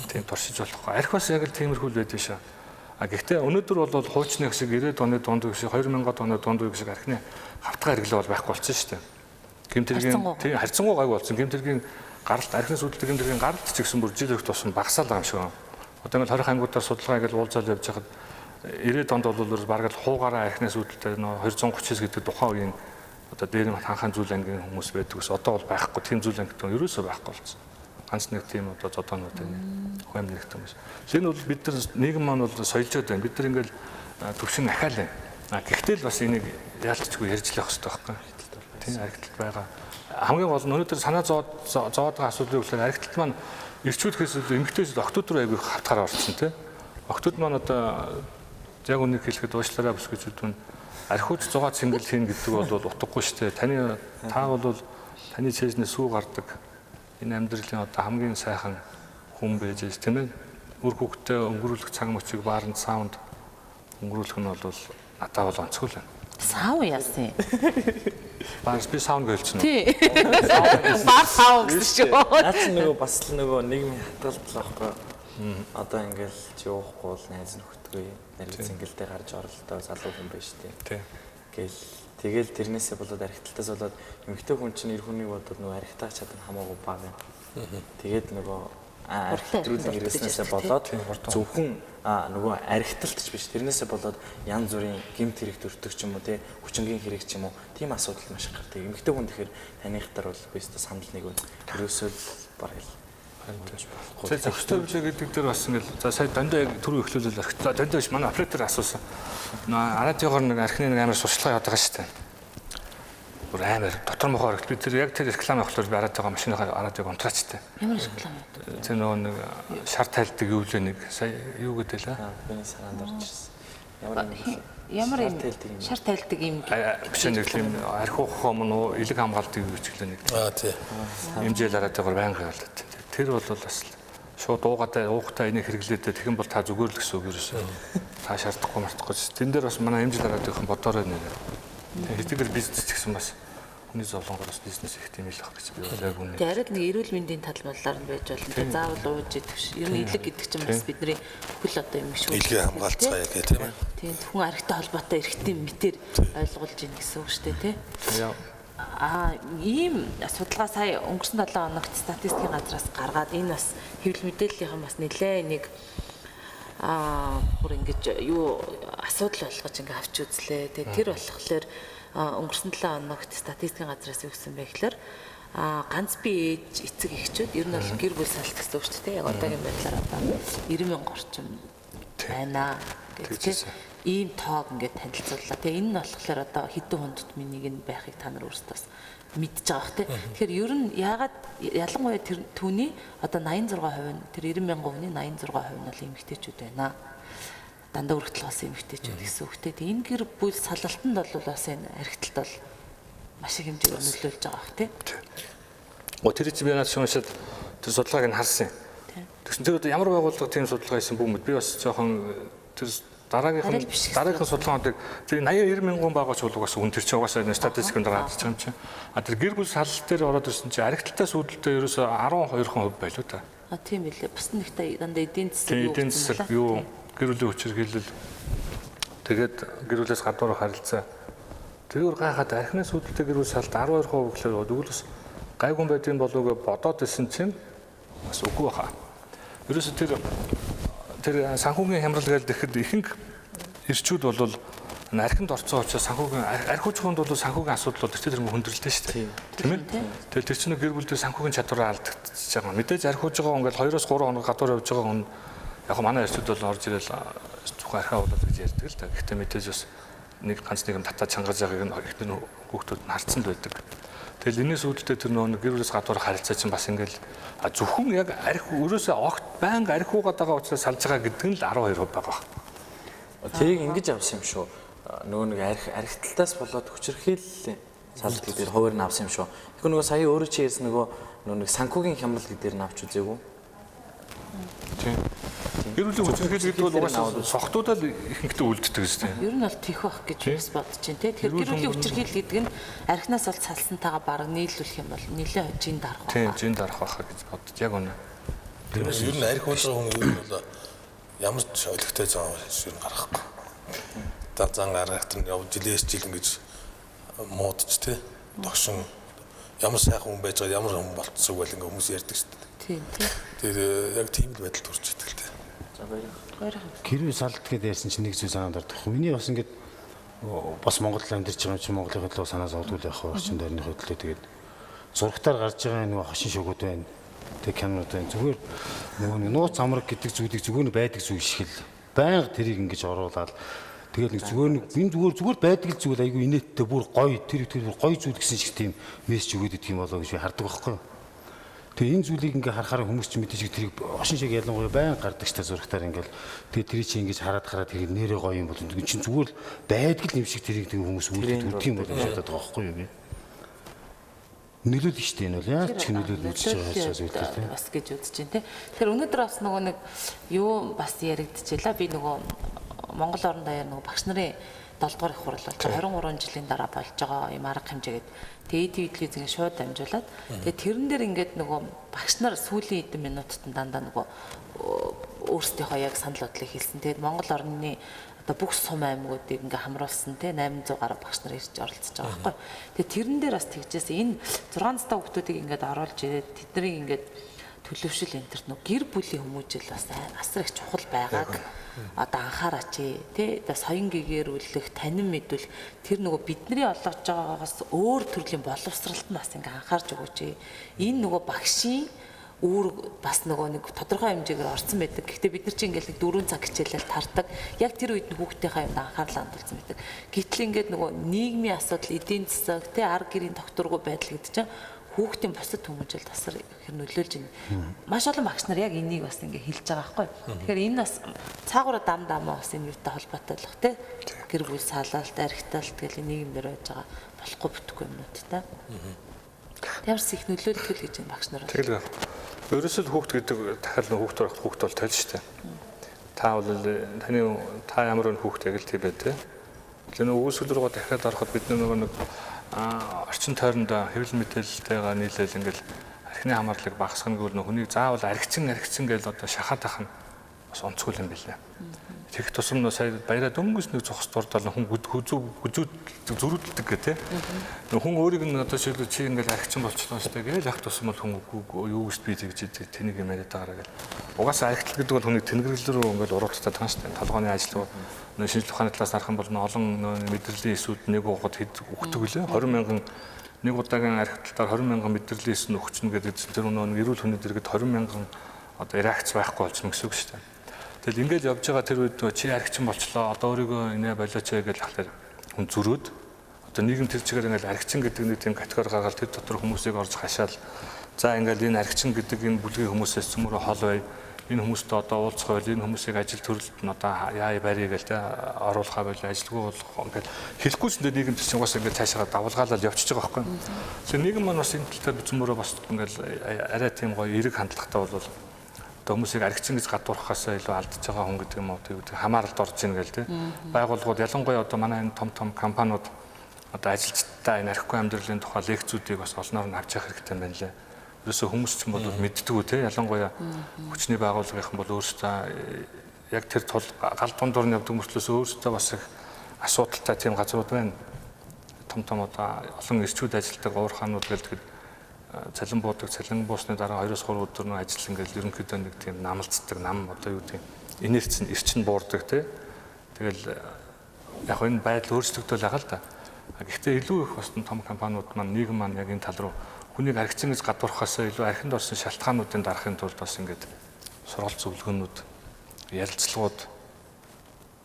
Тийм туршиж болохгүй. Арх бас яг л тиймэрхүү л байдаг шээ. А гэхдээ өнөөдөр бол хуучны шиг 90-ад оны дунд үе шиг 2000-ад оны дунд үе шиг архины хавтгай хэрэглээ бол байхгүй болсон шүү дээ. Гэмтэргийн тийм харьцангуй гайг болсон. Гэмтэргийн гаралт архины сүлдэл гэмтэргийн гаралт ч гэсэн бүр жил өгт болсон багасаал байгаа юм шиг байна. Одоо ингээл 20 аймагуудаар судалгаа ингээл уулзаад явж байхад 90-ад онд бол бараг л хуугаараа архины сүлдэлтэй 239 гэдэг тухайн үеийн одоо дээр хаанхайн зүйл ангийн хүмүүс байдаг ус одоо бол байхгүй тийм зүйл анги гэдэг ерөөсөө байхгүй болсон. Ганц нэг тийм одоо зодоонууд байна. Хүн амьд хүмүүс. Энэ бол бид нар нийгэм маань бол соёлжод байна. Бид нар ингээл төвшин ахаал байна. Гэхдээ л бас энийг яалтчгүй ярьж л явах хэрэгтэй байхгүй. Тийм архитект байгаа. Хамгийн гол нь өнөөдөр санаа зовоод байгаа асуудлыг болохоор архитект маань ирчүүлэхээс эмэгтэйчүүд октод руу айгүй хавтгаар орсон тийм. Октод маань одоо яг үнийг хэлэхэд уушлаараа бүс гэж үдвэн архиуд 100 цэнгэл хийн гэдэг бол утгагүй шүү дээ. Та бол таны чэйжнээ сүү гардаг. Энэ амьдралын одоо хамгийн сайхан хүн байж тийм ээ. Үр хөвгтөө өнгөрүүлэх цаг мөчийг бааранд саунд өнгөрүүлэх нь бол надад бол онцгой л байна. Сав яасан. Баас би саунд гэлцэн. Тий. Баар сав гэсэн шүү. Наад чи нөгөө бас л нөгөө нийгмийн хатгалт л байхгүй. Одоо ингээл чи уухгүй бол найз нөхдөгүй нарийн цэнгэлдээ гарч оролдоо залуу хүн байж тээ. Тэгэл тэрнээсээ болоод архитектаас болоод эмэгтэй хүн чинь эр хүнийг бодоод нөгөө архитект чадан хамаагүй бага юм. Тэгээд нөгөө архитектурын хэрэгснээсээ болоод зөвхөн нөгөө архитектч биш тэрнээсээ болоод янз бүрийн гэмт хэрэг төрдөг ч юм уу тий хүчингийн хэрэг ч юм уу тийм асуудал маш их гардаг. Эмэгтэй хүн тэгэхээр таныхтар бол бистэ санал нэг үн ерөөсөө бараг л За зохистой хөвлөө гэдэг дээр бас ингээл за сая дандаа яг түрүү эхлүүлэл архитект дандаа биш манай оператор асуусан. Арадиогоор нэг архины нэг амар сурчлага яваад байгаа шүү дээ. Бүр амар дотор мохоо архитект бид тэр яг тэр реклам явахлаар би арадиогоо машиныхаа арадиог унтраачтай. Ямар реклам вэ? Тэр нөгөө нэг шар тайлдаг юу лээ нэг сая юу гэдэг лээ. Биний санаанд орж ирсэн. Ямар юм шар тайлдаг юм биш нэг юм архиухоо мөн уу элэг хамгаалдаг юу ч гэлээ нэг. Тий. Хэмжээл арадиогоор байнга явуулдаг. Тэр бол бас шууд уухтай энийг хэрэглээдээ тэгэн бол та зүгээр л гэсэн үг ерөөсөө. Та шаардахгүй мартахгүй. Тэн дээр бас манай хэмжил арадын бодорой нэр. Хэдийгээр бизнес ч гэсэн бас хүний зовлонгоос бизнес их тийм л байх гэж би яг үнэ. Тэгээд нэг эрүүл мэндийн тал талаар нь байж болно. Тэгээд заавал ууж идэх ш. Ер нь элэг гэдэг чинь бас бидний бүхэл одоо юм шүү. Илгээ хамгаалцгаая гэх тийм ээ. Тийм хүн архитай холбоотой эрхтэн мэтэр ойлгуулж ийн гэсэн үг шүү дээ тий. Ийм судалгаа сая өнгөрсөн 7 хоногт статистикийн газраас гаргаад энэ бас хэвлэл мэдээллийнхэн бас нэлээ нэг бүр ингэж юу асуудал болгож ингээ авч үзлээ. Тэгээ тэр болохоор өнгөрсөн 7 хоногт статистикийн газраас юу гэсэн бэ гэхээр ганц бие ээж эцэг эхчүүд ер нь бол гэр бүл салт гэсэн үг шүү дээ. Яг одоогийн байдлаар одоо 90,000 орчим байна гэж ийм тоог ингээд танилцууллаа. Тэгээ энэ нь болохоор одоо хэдэн хүндд минийг нь байхыг та нар өөрсдөө мэдж байгаа бох тий. Тэгэхээр ер нь яагаад ялангуяа тэр түүний одоо 86% нь тэр 90,000 хүний 86% нь бол эмэгтэйчүүд байна. Дандаа өргөтөл болсон эмэгтэйчүүд гэсэн үг тий. Энэ гэр бүл салалтанд бол бас энэ архитект бол маш их хэмжээгээр нөлөөлж байгаа бох тий. Тэр чинь би надад шууншаад тэр судалгааг нь харсан. Тэгсэн тэр ямар байгууллага тийм судалгаа хийсэн бүүмэд би бас жоохон тэр дараагийн судалгаануудыг тэр 80,000 байгаа ч бол бас үн тэр чинь угаасаа статистикэнд гараад ирж байгаа юм чинь. Тэр гэр бүл салалт дээр ороод ирсэн чинь архитектаас үүдэлтэй ерөөсөө 12% байлуу та. Тийм билээ. Бус нэгтэй дандаа эдийн засаг юу эдийн засаг юу гэр бүлийн хүчирхийлэл тэгээд гэр бүлээс гадуур харилцаа. Тэгвэр гайхаад архинаас үүдэлтэй гэр бүл салалт 12% гэхэлээ өгүүлс гайгүй байдгийн болов уу бодоод исэн чинь бас үгүй баха. Ерөөсө тэр санхүүгийн хямрал гэдэг ихэд ихэнх ирчүүд бол архинд орцсон учраас санхүүгийн архиугчхонд бол санхүүгийн асуудал бол тэр хүндрэлтэй шүү дээ. Тийм ээ. Тэгэхээр тэр чинь гэр бүлдээ санхүүгийн чадвараа алдчихж байгаа. Мэдээж архиуж байгаа ингээд 2-3 хоног гадуур явж байгаа хүн яг манай ирчүүд бол орж ирэл тухайн архиа болоод гэж ярьдаг л да. Гэхдээ мэдээж бас нэг ганц нэг юм татаа чангаж байгааг нь ихтэй хүүхдүүд нь харцсан байдаг. Тэгэл энэс үүдэлтэй тэр нөө гэр бүлээс гадуур харилцаа чинь бас ингээл зөвхөн яг өрөөсөө огт байнга архиугаад байгаа учраас салж байгаа гэдэг нь л 12% байгаа. Тэрийг ингэж авсан юм шүү. Нөгөө нэг архиталтаас болоод хүчирхийлэл салт гэдэг хуваар нь авсан юм шүү. Тэгэхээр нөгөө сая өөрөө чи ярьсан нөгөө нэг санхүүгийн хямрал гэдэг нь авч үзээгүй. Тийм. Гэр бүлийн хүчирхийлэл гэдэг бол угаасаа сохтуудаа л ихэнхдээ үлддэг шүү дээ. Ер нь бол тийх байх гэж бас бодож байна те. Тэгэхээр гэр бүлийн хүчирхийлэл гэдэг нь архинаас бол салсантайгаа бараг нийлүүлэх юм бол нэлээд жин дарах байна. Тийм, жин дарах байхаа гэж бодож яг үнэ. Тэрээс ер нь архи уулзах хүн ер нь бол ямар ч олигтой зам шир гарахгүй. Зан гаргахт нь жилээс жил ингэж муудч те. Тогшин ямар сайхан хүн байж байгаа ямар хүн болцсог байл ингээ хүмүүс ярьдаг шүү дээ. Тийм тийм. Тэр яг тийм л байдал төрж идэг л те. За баярлалаа. Гэрээ салт гэдээ ярьсан чинь нэг зүйл санаанд ордог. Миний бас ингээд бас Монголд амьдарч байгаа чинь Монголын хөдлөө санаа зовдгол явах орчин дайрны хөдлөө тэгээд зургатаар гарч байгаа нэг хошин шогууд байна. Тэг камерууд байна. Зүгээр нөгөө нууц амраг гэдэг зүйлийг зүгээр байдаг зүйл шиг л байнга тэрийг ингэж оруулаад тэгэл нэг зүгээр нэг энэ зүгээр байдаг л зүйл айгүй инээдтэй бүр гоё тэр бүр гоё зүйл гэсэн шиг тийм мессеж өгöd идэх юм болоо гэж би хардаг байхгүй. Тэгээ энэ зүйлийг ингээ харахаар хүмүүс ч мэдээж тэрийг хошин шиг ялангуяа байнга гардаг ч та зургатаар ингээл тэгээ тэрийг чи ингэж хараад тэрийг нэрээ гоё юм бол энэ чинь зүгээр л байдаг л юм шиг тэрийг тэгээ хүмүүс үлддэг юм бол гэж бодоод байгаа байхгүй юу би. Нөлөөлж штэ энэ бол яаж ч нөлөөлж үзэж байгаа зүйл тийм бас гэж үзэж байна тийм. Тэгэхээр өнөөдөр бас нөгөө нэг юу бас яригдчихлаа. Би нөгөө Монгол орон даяар нөгөө багш нарын 7 дугаар их хурал болж 23 жилийн дараа болж байгаа юм арга хэмжээгээд тэгээд телевизэн шууд дамжуулаад тэгээд тэрэн дээр ингээд нөгөө багш нар сүүлийн хэдэн минутад дандаа нөгөө өөрсдийнхөө яг санал бодлыг хэлсэн. Тэгээд Монгол орны одоо бүх сум аймагуудыг ингээ хамруулсан те 800 гаруй багш нар ирж оролцож байгаа байхгүй. Тэгээд тэрэн дээр бас тэгжээс энэ 600 хүүхдүүдийг ингээд оруулж ирээд тэднийг ингээд төлөвшил энтерт нөгөө гэр бүлийн хүмүүжил бас асар их чухал байгааг одоо анхаараач тий одоо соён гэгэрүүлэх танин мэдвэл тэр нөгөө бидний олгож байгаагаас өөр төрлийн боловсралт нь бас ингээ анхаарч өгөөч. Энэ нөгөө багшийн үүрэг бас нөгөө нэг тодорхой хэмжээгээр орсон байдаг. Гэхдээ бид нар чинь ингээл 4 цаг хичээлэл тардаг. Яг тэр үед нь хүүхдийнхээ юмд анхаарал хандуулсан байдаг. Гэтэл ингээд нөгөө нийгмийн асуудал, эдийн засаг, тий арга гэрийн тогтворгүй байдал гэдэг чинь хүүхдийн бусад хүмүүжил тасар ихэр нөлөөлж байна. Маш олон багш нар яг энийг бас ингээ хэлж байгаа байхгүй. Тэгэхээр энэ бас цаагаараа дамаа бас энэ юутай холбоотой л бах тий. Гэр бүл салалт, архиталт гэл нийгэмдэр байж байгаа болохгүй бүтэхгүй юмнуудтай. Ямарс их нөлөөлтөл гэж энэ багш нар. Тэгэл ерөөсөө хүүхд гэдэг дахиад хүүхд орох хүүхд бол тал шүү дээ. Та бол та ямар нэг хүүхд яг л тийм бай тээ. Тэгэхээр өгөөсөл рүүгээ дахиад ороход бид нэг орчин тойронд хэвлэл мэдээлэлтэйгээ нийлээл ингээл архины хамаарлыг багасгах гэвэл хүнийг заавал архичин гэж одоо шахаад тах нь бас онцгой юм билээ. Тэгэх тусам сая баяраа дөнгөс нэг цогц дурдал хүн зөрүүлдэг гэх тээ. Хүн өөрийг нь одоо чи ингээл архичин болчихлоо шүү дээ гэж ах тусам бол хүн юу гэж би тэгж тэнийг юм яриад байгаараа гэл. Угаасаа архитал гэдэг бол хүний тэнгэрлэл рүү ингээл оруулалтаа тааш шүү дээ. Толгойн ажил шинжлэх ухааны талаас харах юм бол олон мэдрэлийн эсүүд нэг угад өгдөг лээ 20 мянган нэг удаагийн архиталтаар 20 мянган мэдрэлийн эс нь өгчнө гэдэг тэр эрүүл хүний дэргэд 20 мянган одоо реакц байхгүй болчихно гэсэн үг шүү дээ. Тэгэл ингээд явж байгаа тэр үед чи архичин болчлоо одоо өөрийгөө инээ болооч гэж хахаар хүн зөрөөд одоо нийгэм тэр чигээр ингээл архичин гэдэг нэг тийм категори гаргаад тэр дотор хүмүүсийг орж хашаал за ингээл энэ архичин гэдэг энэ бүлгийн хүмүүсээс цөмөрө хол бай энэ хүмүүстэй одоо уулзах байл энэ хүмүүсийг ажил төрөлд нь одоо яа барья гэж тэ оруулахаа байл ажилгүй болох ингээд хэлэхгүй ч нийгэм чинь угаасаа ингээд цаашаа давалгаалал явчихж байгаа байхгүй. Тэгэхээр нийгэм маань бас энэ тал дээр цөмөрө бас ингээд арай тийм гоё эерэг хандлагатай болвол одоо хүмүүсийг архичин гэж гадуурхахаас илүү алдчихж байгаа хүн гэдэг юм уу тийм хамааралд орж ийн гээл тэ байгууллагууд ялангуяа одоо манай энэ том компаниуд одоо ажилчдаа энэ архигүй амьдралын тухай лекцүүдийг бас олноор нь авч явах хэрэгтэй юм байна лээ. Ерөөсөө хүмүүс ч юм бол мэддэггүй те ялангуяа хүчний байгууллагынхан бол өөрсдөө яг тэр тул гал дундуур нь явдаг мөртлөөс өөрсдөө бас их асуудалтай тийм газрууд байна. Том одоо олон ирчүүд ажилтдаг уурхаанууд гэлдэг цалин буудаг, цалин буусны дараа 2-3 өдөр нөө ажил ингээл ерөнхийдөө нэг тийм намалцдаг, нам одоо юу гэдэг инерц нь эрчин буурдаг тий. Тэгэл яг энэ байдал өөрчлөгдөж байгаа л да. Гэхдээ илүү их бас том компаниуд маань нийгэм маань яг энэ тал руу хүнийг архицсан гэж гадуурхахаас илүү архинд орсон шалтгаануудын дарахын тулд бас ингээд сургалт зөвлөгөөнүүд, ярилцлагууд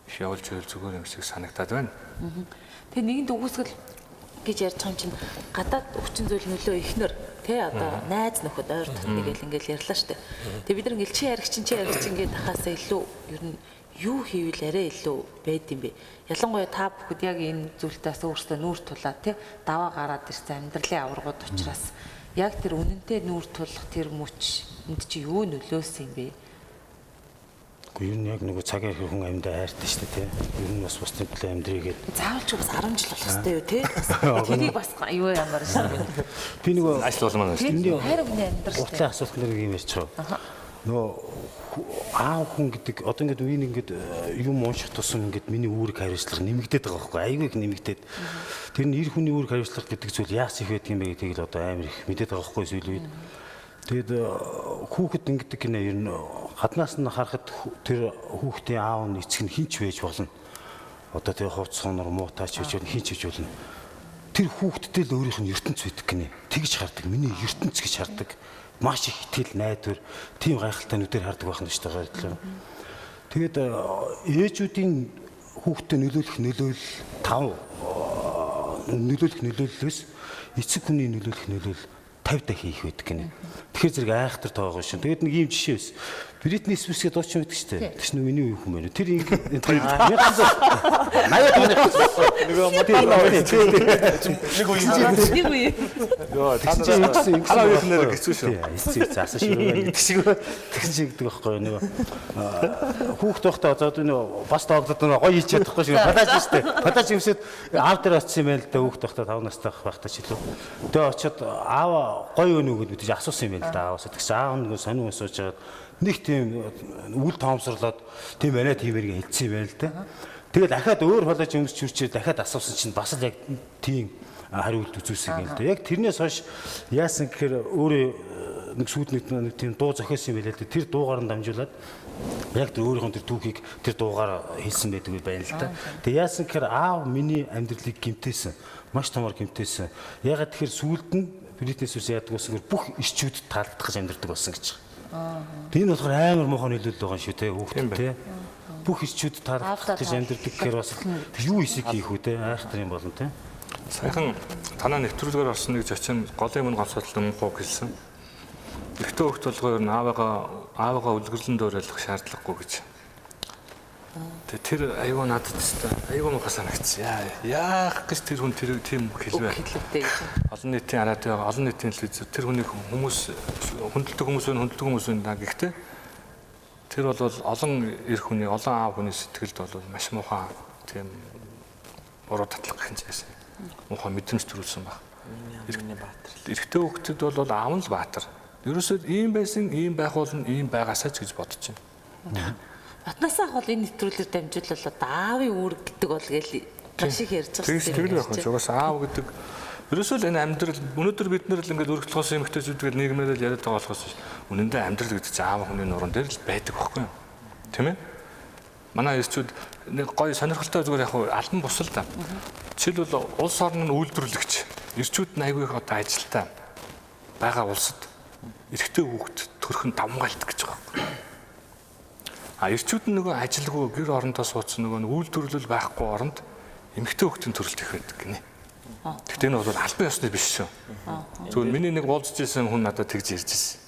их явуулж байвал зүгээр юм шиг санагдаад байна. Тэгээ нэгэнд үгүйсгэл гэж ярьж байгаа юм чинь гадаад өвчин зүйл нөлөө ихнэр тий одоо найз нөхөд ойр дотны гэл ингээл ярьлаа штэ. Тэгээ бид нар ингээл чи яригч ингээд ахаасаа илүү ер нь юу хийвэл арай илүү байд юм бэ? Ялангуяа та бүхэд яг энэ зүйлтээс өөрсдөө нүүр тулаад тий даваа гараад ирсэн амьдралын аваргууд учраас яг тэр үнэнтэй нүүр тулах тэр мөч энд чи юу нөлөөсөн юм бэ? Ер нь яг нөгөө цагаар хэр хүн амьдаа хайртай шүү дээ тий. Ер нь бас бусдын төлөө амьдрий гэдэг. Заавал ч бас 10 жил болох хэрэгтэй юу тий? Тэрийг бас юу ямар шиг. Би нөгөө ажил болмоо шүү дээ. Хайр хүний амьдрал шүү дээ. Уртлын асуулт нэр юм ярьж байгаа. Нөгөө аав хүн гэдэг одоо ингээд үеийн ингээд юм унших тусам ингээд миний үүрэг хариуцлага нэмэгдээд байгаа байхгүй айгүй их нэмэгдээд тэр нь эр хүний үүрэг хариуцлага гэдэг зүйл яас их байдаг юм бэ гэдгийг л одоо амар их мэдээд байгаа байхгүй сүүл үед. Тэгэд хүүхэд ингэдэг гинэ ер нь гаднаас нь харахад тэр хүүхдийн аав нь эцэг нь хинч байж болно. Одоо тэр хувцс хонор муутаач гэж хинч гэж болно. Тэр хүүхэдтэй л өөрийнх нь ертөнц байдаг гинэ. Тэгж хардаг. Миний ертөнц гэж хардаг. Маш их итгэл найдвар тийм гайхалтай нүдээр хардаг байх нь шүү дээ. Тэгээд ээжүүдийн хүүхдэд нөлөөлөх нөлөөллөөс эцэг хүний нөлөөлөл 50 дахин их байдаг гинэ. Тэгэхээр зэрэг айхтар таагаа шин. Тэгээд нэг юм жишээ бас Бритни Спирсгээ дуучин байдаг шүү дээ. Тэс нэг миний үе хүн байна. Тэр 80 үе. Халаа үеийнээр хэцүү шүү. Эцэг заасан шүү. Тэгж гэдэг байхгүй нөгөө хүүхд байхдаа одоо нөгөө бас доогдод нөгөө гоё хийж чадахгүй шүү. Падаж шүү дээ. Падаж юмсэд аав дээр очсон юм байл л да хүүхд байхдаа 5 настай байхдаа ч илүү. Тэгээ очиод аава гоё өнөө гэж мэдээж асуусан юм байл да ааваас. Тэгс аав нөгөө сонин сууж байгаа нэг тийм үл тоомсорлоод тийм байна тиймэрэг хэлсэн юм байна л да. Тэгээд дахиад өөр холож өмсч хүрчээ дахиад асуусан чинь бас л яг тийм хариулт үзүүлсэн юм л да. Яг тэрнээс хойш яасан гэхээр өөрөө нэг сүйднэт нэг тийм дуу зохиосон юм байлаа л да. Тэр дуугаар нь дамжуулаад яг тэр өөрийнхөө тэр түүхийг тэр дуугаар хэлсэн байдаг байна л да. Тэгээд яасан гэхээр аав миний амьдралыг гэмтээсэн. Маш томор гэмтээсэн. Ягаад тэгэхээр сүйд нь Бритнээс үс яадаг гэсэн бүх ирчүүдэд таалагдах гэж амьдардаг болсон гэж. Энэ болохоор амар муухай нөлөөлөл байгаа шүү те хүүхдэд те бүх ирчүүд таалагдах гэж амьдэрдэг гэхээр бас юу эсэг хийх үү те айхтар юм болно те. Саяхан танаа нэвтрүүлгээр орсон нэг зочин голын мөн ганцхан өмнөхөө хэлсэн. Эхтээ хөлт болгоо ер нь аавгаа үлгэрлэн дөөрөлөх шаардлагагүй гэж. Тэгээ тэр аюу надад тест аюу муухай санагдсан. Яах гэж тэр хүн тэр тийм хэлвэ. Олон нийтийн араад байгаа олон нийтийн телевиз тэр хүний хүмүүс хүндэлдэг хүмүүс байна гэхдээ тэр бол олон эр хүний олон аав хүний сэтгэлд бол маш муухай тийм буруу татлах гэх юм байсан. Муухай мэдрэмж төрүүлсэн баг. Эрэгтэй хүүхдэд бол аав нь л баатар. Ерөөсөө ийм байсан, ийм байх болно, ийм байгаасаа ч гэж бодож байна. Батнасаа хол энэ нэвтрүүлгээр дамжуулаад аавын үүрэг гэдэг бол гээл маш их ярьж байгаа юм. Тэр яг угаас аав гэдэг ерөөсөө л энэ амьдрал өнөөдөр бид нэр л ингээд өргөдлөхөөс эмэгтэйчүүдгээл нийгмээр л яриад байгаа болохоос үнэндээ амьдрал гэдэг чинь аав хүний нуруунд дээр л байдаг байхгүй юу? Тийм ээ? Манай эрчүүд нэг гоё сонирхолтой зүгээр яг албан бус л да. Жишээлбэл улс орн нь үйлдвэрлэгч эрчүүд нь айгүй их одоо ажилтаа байгаа улсад эрэгтэй хүүхэд төрөх нь давмгаалдаг гэж байгаа юм. Эрчүүд нь нөгөө ажилгүй гэр орондоо суудсан нөгөө үйлдвэрлэл байхгүй оронд эмэгтэй хүүхдийн төрөлт их байдаг гинэ. Гэхдээ энэ бол албан ёсны биш шүү. Зөвхөн миний нэг уулзж ирсэн хүн надад тэгж ярьж ирсэн.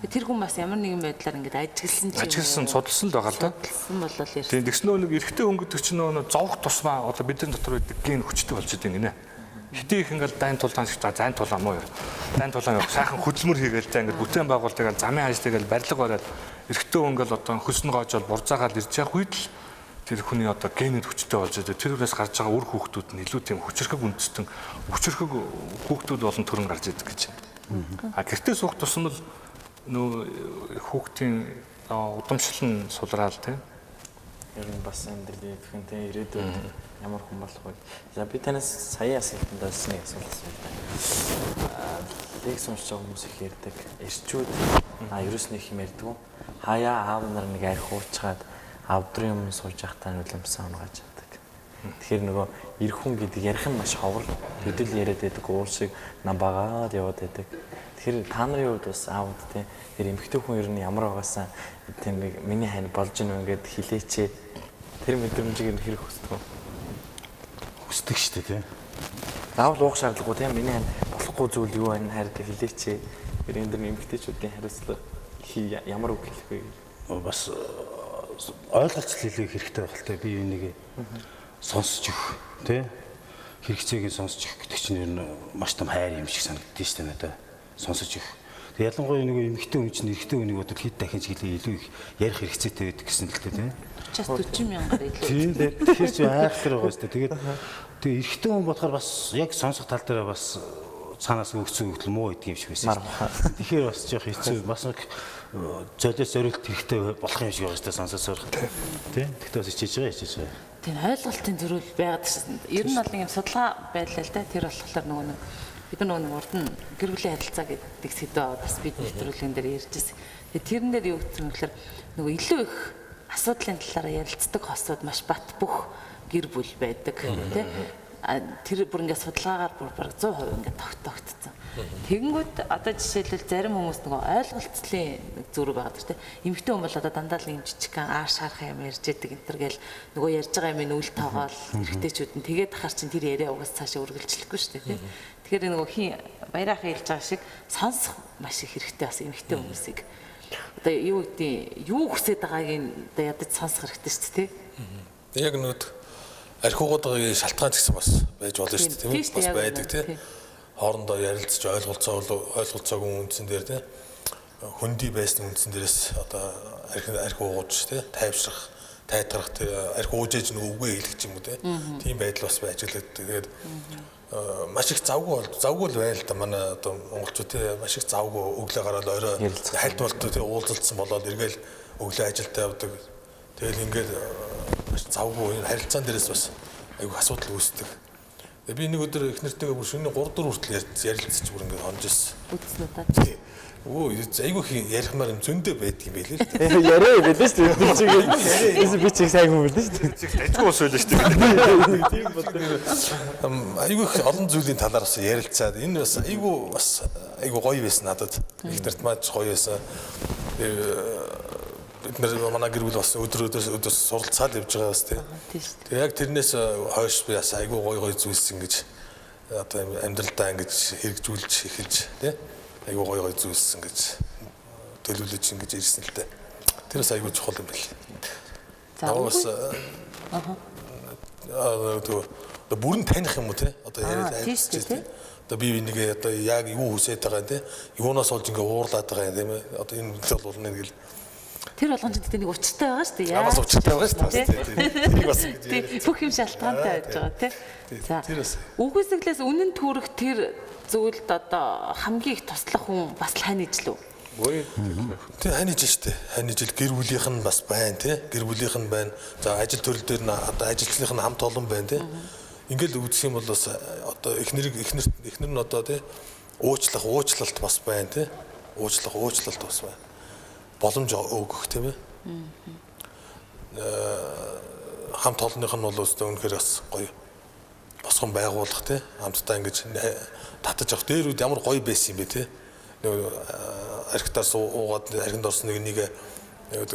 Тэр хүн бас ямар нэгэн байдлаар ингээд ажигласан судалсан л байгаа л да. Судалсан болол ярьсан. Тийм тэгснөө нэг эрэгтэй хүн гэдэг чинь нөгөө зовх тусмаа одоо бидний дотор байдаг ген хүчтэй болж идэг гинэ. Хитээ их ингээд дайн тулаан шиг зайн тулаан муу юу. Дайн тулаан сайхан хөдөлмөр хийгээл та ингээд бүтээн байгуулдаг замын хажтайгээл барилга бариад эрэгтэй хүн ингээд одоо хөснө гоожол бурзаагаад ирж явах үед л тэр хүний одоо генэд хүчтэй болж идэг. Тэр үрээс гарч байгаа үр хүүхдүүд нь илүү тийм хүчрхэг үндэстэн хүчрхэг хүүхдүүд болон төрөн гарч идэг гэж. Гэртээ суух тусам л нөө хүүхдийн удамшлан сулраал тийм. Ер нь бас амьдрал гэх тийм ирээдүйд ямар хүн болох вэ? За би танаас сая асуултанд нэг асуулт асууя. лекц уншиж байгаа хүмүүс их ярьдаг. Эрчүүд ерөөс нэг юм ярьдаг. Хаяа аав нар нэг арх уучгаад авдрын өмнө сууж байхдаа нулимсаа унгааж чаддаг. Тэгэхээр нөгөө эр хүн гэдэг ярих нь маш ховор. Хөдөл яриад байдаг ууршиг нам багаад яваад байдаг. Тэгэхээр та нарын хувьд бас аавд тийм тэр эмэгтэй хүн ер нь ямар байгаасаа тийм нэг миний хань болж гэнэ ингээд хилээч. Тэр мэдрэмжийг нь хэрэг хүсдэг үү? Хүсдэг шүү дээ тийм. Заавал уух шаардлагагүй тийм миний хань болохгүй зүйл юу байна хараад хилээч. Тэр энэ дэр эмэгтэйчүүдийн хариуцлага ямар үг хэлэх вэ? Бас ойлголцол хэлэх хэрэгтэй байх л та би энийг сонсож өгөх тий хэрэгцээг нь сонсож өгөх гэдэг чинь ер нь маш том хайр юм шиг санагддээ шүү дээ надад сонсож өгөх. Тэг ялангуяа нэг эмэгтэй хүн чинь эрэгтэй хүнийг бодвол хэд дахин ч гэлээ илүү их ярих хэрэгцээтэй байдаг гэсэн л дээ тий. 40 мянгаар илүү. Тийм тэгэхээр чи айхтар байгаа шүү дээ. Тэгээд тэг эрэгтэй хүн болохоор бас яг сонсох тал дээр бас цаанаас өгцөн өгдөл муу гэдэг юм шиг байсан. Тэгэхээр бас жоох хэцүү бас нэг золиос зориулт хэрэгтэй болох юм шиг байгаа шүү дээ сонсож сурах. Тий. Тэгтээ бас хичээж байгаа. Тийм ойлголтын зөрүүл байгаад гэсэн. Ер нь бол нэг юм судалгаа байлаа л да. Тэр болохоор нөгөө нэг бид нөгөө урд нь гэр бүлийн харилцаа гэдэг сэдвээ бас бид нэвтрүүлгэн дээр ярьж байсан. Тэгээ тэрэн дээр юу гэсэн юм гэхээр нөгөө илүү их асуудлын талаараа ярилцдаг хосууд маш бат бөх гэр бүл байдаг тий. Тэр бүр ингээд судалгаагаар бүр бараг 100% ингээд тогтцсон. Тэгэнгүүт одоо жишээлбэл зарим хүмүүс нөгөө ойлголцлын зүрх байгаа тийм эмэгтэй хүн бол одоо дандаа л юм жижигхан ааш харах юм ярьж идэг энэ төр гэл нөгөө ярьж байгаа юм үл тоогоол эргэжтэйчүүд нь тэгээд ахаар чинь тэр яриа угаас цаашаа үргэлжлэхгүй шүү дээ тийм. Тэгэхээр нөгөө хин баяраахан хэлж байгаа шиг сонсох маш их хэрэгтэй бас эмэгтэй хүмүүсийг. Одоо юу гэдэг юу хүсэж байгааг одоо ядаж сонсох хэрэгтэй шүү дээ тийм. Яг нүд архиугуудын шалтгаан гэсэн бас байж болно шүү дээ тийм үү? Бас байдаг тийм. Хоорондоо ярилцаж ойлголцоогүй үндсэн дээр тийм хөндөй байсан үндсэн дээрээс одоо архиугууд тийм тайвшрах, тайтгарах тэр архиуужээж нэг үгээ хэлэх юм уу тийм байдал бас байж л тэгээд маш их завгүй л байл та манай одоо монголчууд тийм маш их завгүй өглөө гараад орой хальтуулт тийм уулзалцсан болоод эргээл өглөө ажилдаа явдаг. Тэгэл ингээд маш завгүй харилцаан дээрээс бас айгүй асуудал үүсдэг. Би нэг өдөр их нэртэйгээ бүр шөнийн 3-4 хүртэл ярилцаж бүр ингээд хонж ирсэн. Үзнэ Өө айгүй их ярихмаар юм зөндөө байдаг юм байл л дээ. Яриа байлаа шүү дээ. Тэр чигээр би чиг сайн хүн байлаа шүү дээ. Ажгүй ус байлаа шүү дээ. Тийм бол айгүй их олон зүйлийн талаар бас ярилцаад энэ бас айгүй гоё байсан надад. Их нарт маш гоё байсан. Бид нар манай гэр бүл бас өдрөөс суралцаад явж байгаа бас тийм. Тэгээ яг тэрнээс хойш би бас айгүй гоё зүйлс ингэж одоо амьдралдаа ингэж хэрэгжүүлж эхэлж тийм. Айгүй гоё зүйлс ингэж төлөвлөж ингэж ирсэн л дээ. Тэр бас айгүй чухал юм байл. За бас бүрэн таних юм уу те? Одоо яриад айлчиж те. Одоо би нэг одоо яг юу хүсэж байгаа те? Юунаас олж ингэ уурлаад байгаа юм тийм ээ. Одоо энэ мэтэл болно гэл. Тэр болгонд гэдэг нэг учиртай байгаа шүү дээ. Ямаас учиртай байгаа шүү дээ. Тэрийг бас ингэж бүх юм шалтгаантай байж байгаа те. За. Үгүйсгэлээс үнэн төрөх тэр зүйлд одоо хамгийн их туслах хүн бас л хань ижил үү? Тэг хань ижил шүү дээ. Хань ижил гэр бүлийнх нь бас байна тий. Гэр бүлийнх нь байна. За ажил төрөл дээр нь одоо ажилчных нь хамт олон байна тий. Ингээл үзэх юм бол бас одоо эхнэр нь одоо тий уучлалт бас байна тий. Уучлалт бас байна. Боломж өгөх тийм ээ. Хамт олонных нь бол үнэхээр бас гоё босгон байгуулах тийм хамтдаа ингэж татаж авах дээр үед ямар гоё байсан юм бэ тийм архитаар суугаад архинд орсон нэг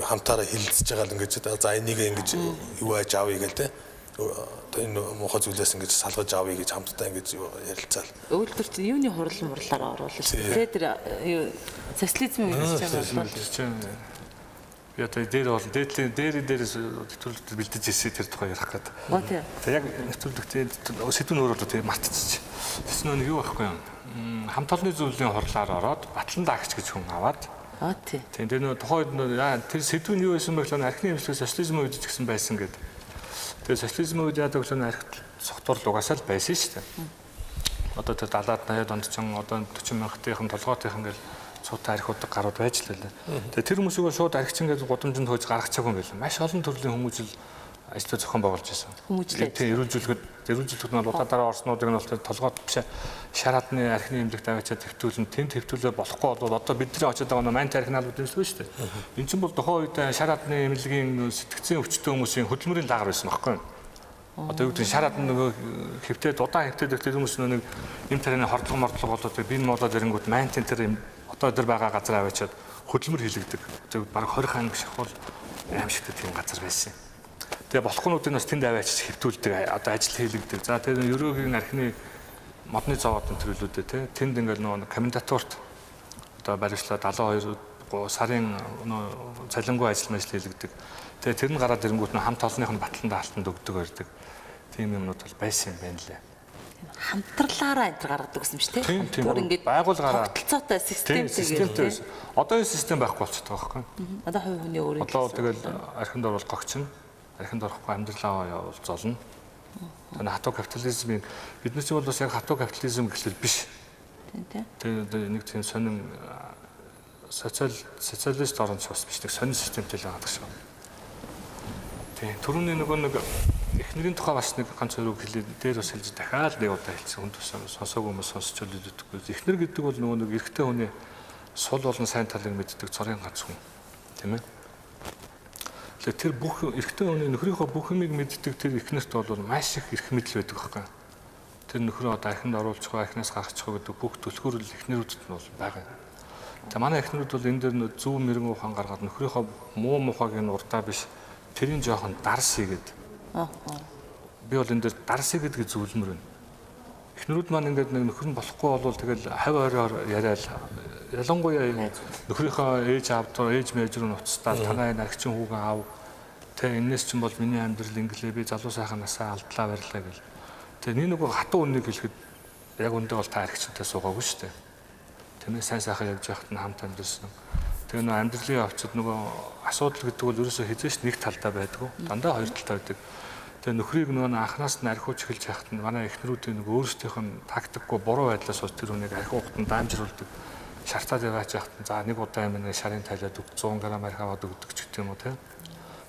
хамтаараа хилцэж байгаа л ингэж за энийг ингэж юу ааж авъя гэл тийм одоо энэ муухай зүйлээс ингэж салгаж авъя гэж хамтдаа ингэж ярилцаал. Өгүүлбэр чинь юуны хурлаараа оруулах тийм тэр социализмын үеч юм байна. Я тэ дээрээс нэвтрүүлэгт бэлдэж ирсэн тэр тухай ярих гэдэг. Тэг яг нэвтрүүлэгтээ сэдвэн өөрөө тэг мартчих. Тэс нэг юу байхгүй юм. Хамт олонны зөвлөлийн хурлаар ороод батлан даагч гэж хүн аваад. Тийм. Тэр нөө тухайд тэр сэдвэн юу байсан бэ гэвэл архины эмчлэг социализмын үед ч гэсэн байсан гэдэг. Тэгээ социализмын үед яадаг гэвэл архит согтуурл угаасаа л байсан шүү дээ. Одоо тэр 70-аад 80-аад онд ч одоо 40 мянгатын толгоотойхон ингээл цуутай архиудаг гарууд байж л байлаа. Тэгээ тэр хүмүүсийг шууд архич ингээд гудамжинд хөөж гаргачихаагүй юм байлаа. Маш олон төрлийн хүмүүс л ажлын зохион байгуулж байсан. Хүмүүжлээ. Тийм эрүүлжүүлэхэд нь удаа дараа орснуудыг нь бол толгойд биш шар хадны архины эмнэлэгт аваачаад хэвтүүлэн тэнд хэвтүүлээ болохгүй бол одоо бидний очиод байгаа мант архины албад юм шүү дээ. Энд чинь бол тухайн үед шар хадны эмнэлгийн сэтгцэн өвчтөн хүмүүсийн хөдөлмөрийн лагер байсан байхгүй юу? Одоо юу гэдэг шар хадны нөгөө хэвтээд удаан хэвтээд тэр хүмүүс нэг эм тарины хордлого мордлого болоод бин молоод ирэнгүүт мант тэр одоо өдөр байгаа газар аваачаад хөдөлмөр хийлэгдэг. Одоо баг 20 хаан гэх бол аимшигтай тийм газар байсан. Тэгээ болохгүйнуудыг бас тэнд аваачиж хэвтүүлдэг, одоо ажил хийлэгдэг. За тэр ерөөгийн архины модны заводын төрөлүүдээ те тэнд ингээл нөгөө комендатурт одоо баримтлаад 72 сарын цалингүй ажил хийлэгдэг. Тэгээ тэр нь гараад ирэнгүүт нь хамт олонных нь батланда алтанд өгдөг байдаг. Тийм юмнууд бол байсан юм байна лээ. Хамтарлаараа энэ гаргадаг гэсэн юм шүү дээ. Тийм ингээд байгуулгаараа тогтолцоотой системтэй. Одоо энэ систем байхгүй болчихдог байхгүй. Одоо хувь хүний өөрийн одоо тэгэл архинд орвол гогчин, архинд орохгүй амьдралаа явуул золно. Тэгээ хатуу капитализмын бид нар чинь бол бас яг хатуу капитализм гэхлээр биш. Тийм. Тэгээ нэг тийм сонин социалист орнч бас биш. Нэг сонин системтэй л байгаа шүү. Тийм. Түрүүний нөгөө нэг эхнэрийн тухай бас нэг ганц хоёр үг хэлээ. Дээр бас хэлж дахиад нэг удаа хэлсэн. Хүнд сонсоогүй хүмүүс сонсч л үздэг. Эхнэр гэдэг бол нөгөө нэг эрэгтэй хүний сул болон сайн талыг мэддэг цорын ганц хүн. Тийм ээ. Тэгэхээр тэр бүх эрэгтэй хүний нөхрийнхөө бүх юмыг мэддэг тэр эхнэрт бол маш их эрх мэдэл байдаг байхгүй. Тэр нөхрөө одоо архинд оруулж байгаа, архинаас гаргачих гэдэг бүх түлхүүрэл эхнэрүүдэд нь бол байгаа. Тэгээ манай эхнэрүүд бол энэ дээр зөв мэрэгэн ухаан гаргаад нөхрийнхөө муу мухаг энэ урдаа биш тэрийн жоохон дарс хийгээд. Би бол энэ дээр дарс хийгээд гэж зөвлөмөр байна. Эхнэрүүд маань ингээд нэг нөхөр нь болохгүй бол тэгэл хав ойроор яриад ялангуяа нөхрийнхөө ээж аавдаа ээж мэж рүү нуцтаад танаа энэ архичин хүүгэн аав тэ энэс чинь бол миний амьдрал инглээ би залуу сайхан насаа алдлаа барьлаа гэл. Тэгээ нэг хатуу үннийг хэлэхэд яг үндэ бол та архичтай суугаагүй шүү дээ. Тэмээ сайн сайхан явж байхад нь хамт амьдэрсэн. Тэгээ нөө амьдралын явцад нөгөө асуудал гэдэг бол ерөөсөө хизээш нэг талдаа байдгүй. Дандаа хоёр талтай байдаг. Тэгээ нөхрийг нөгөө анханаас нь архиуч эхэлж яхад нь манай эхнэрүүдийн нөгөө өөрсдийнх нь тактикгүй буруу байдлаас ус тэр үнийг архиухтан даамжруулдаг. Шартаад яваач яхад нь за нэг удаа юм нэг шарын тайлаад 100 г архи аваад өгдөг ч гэдэг юм уу те.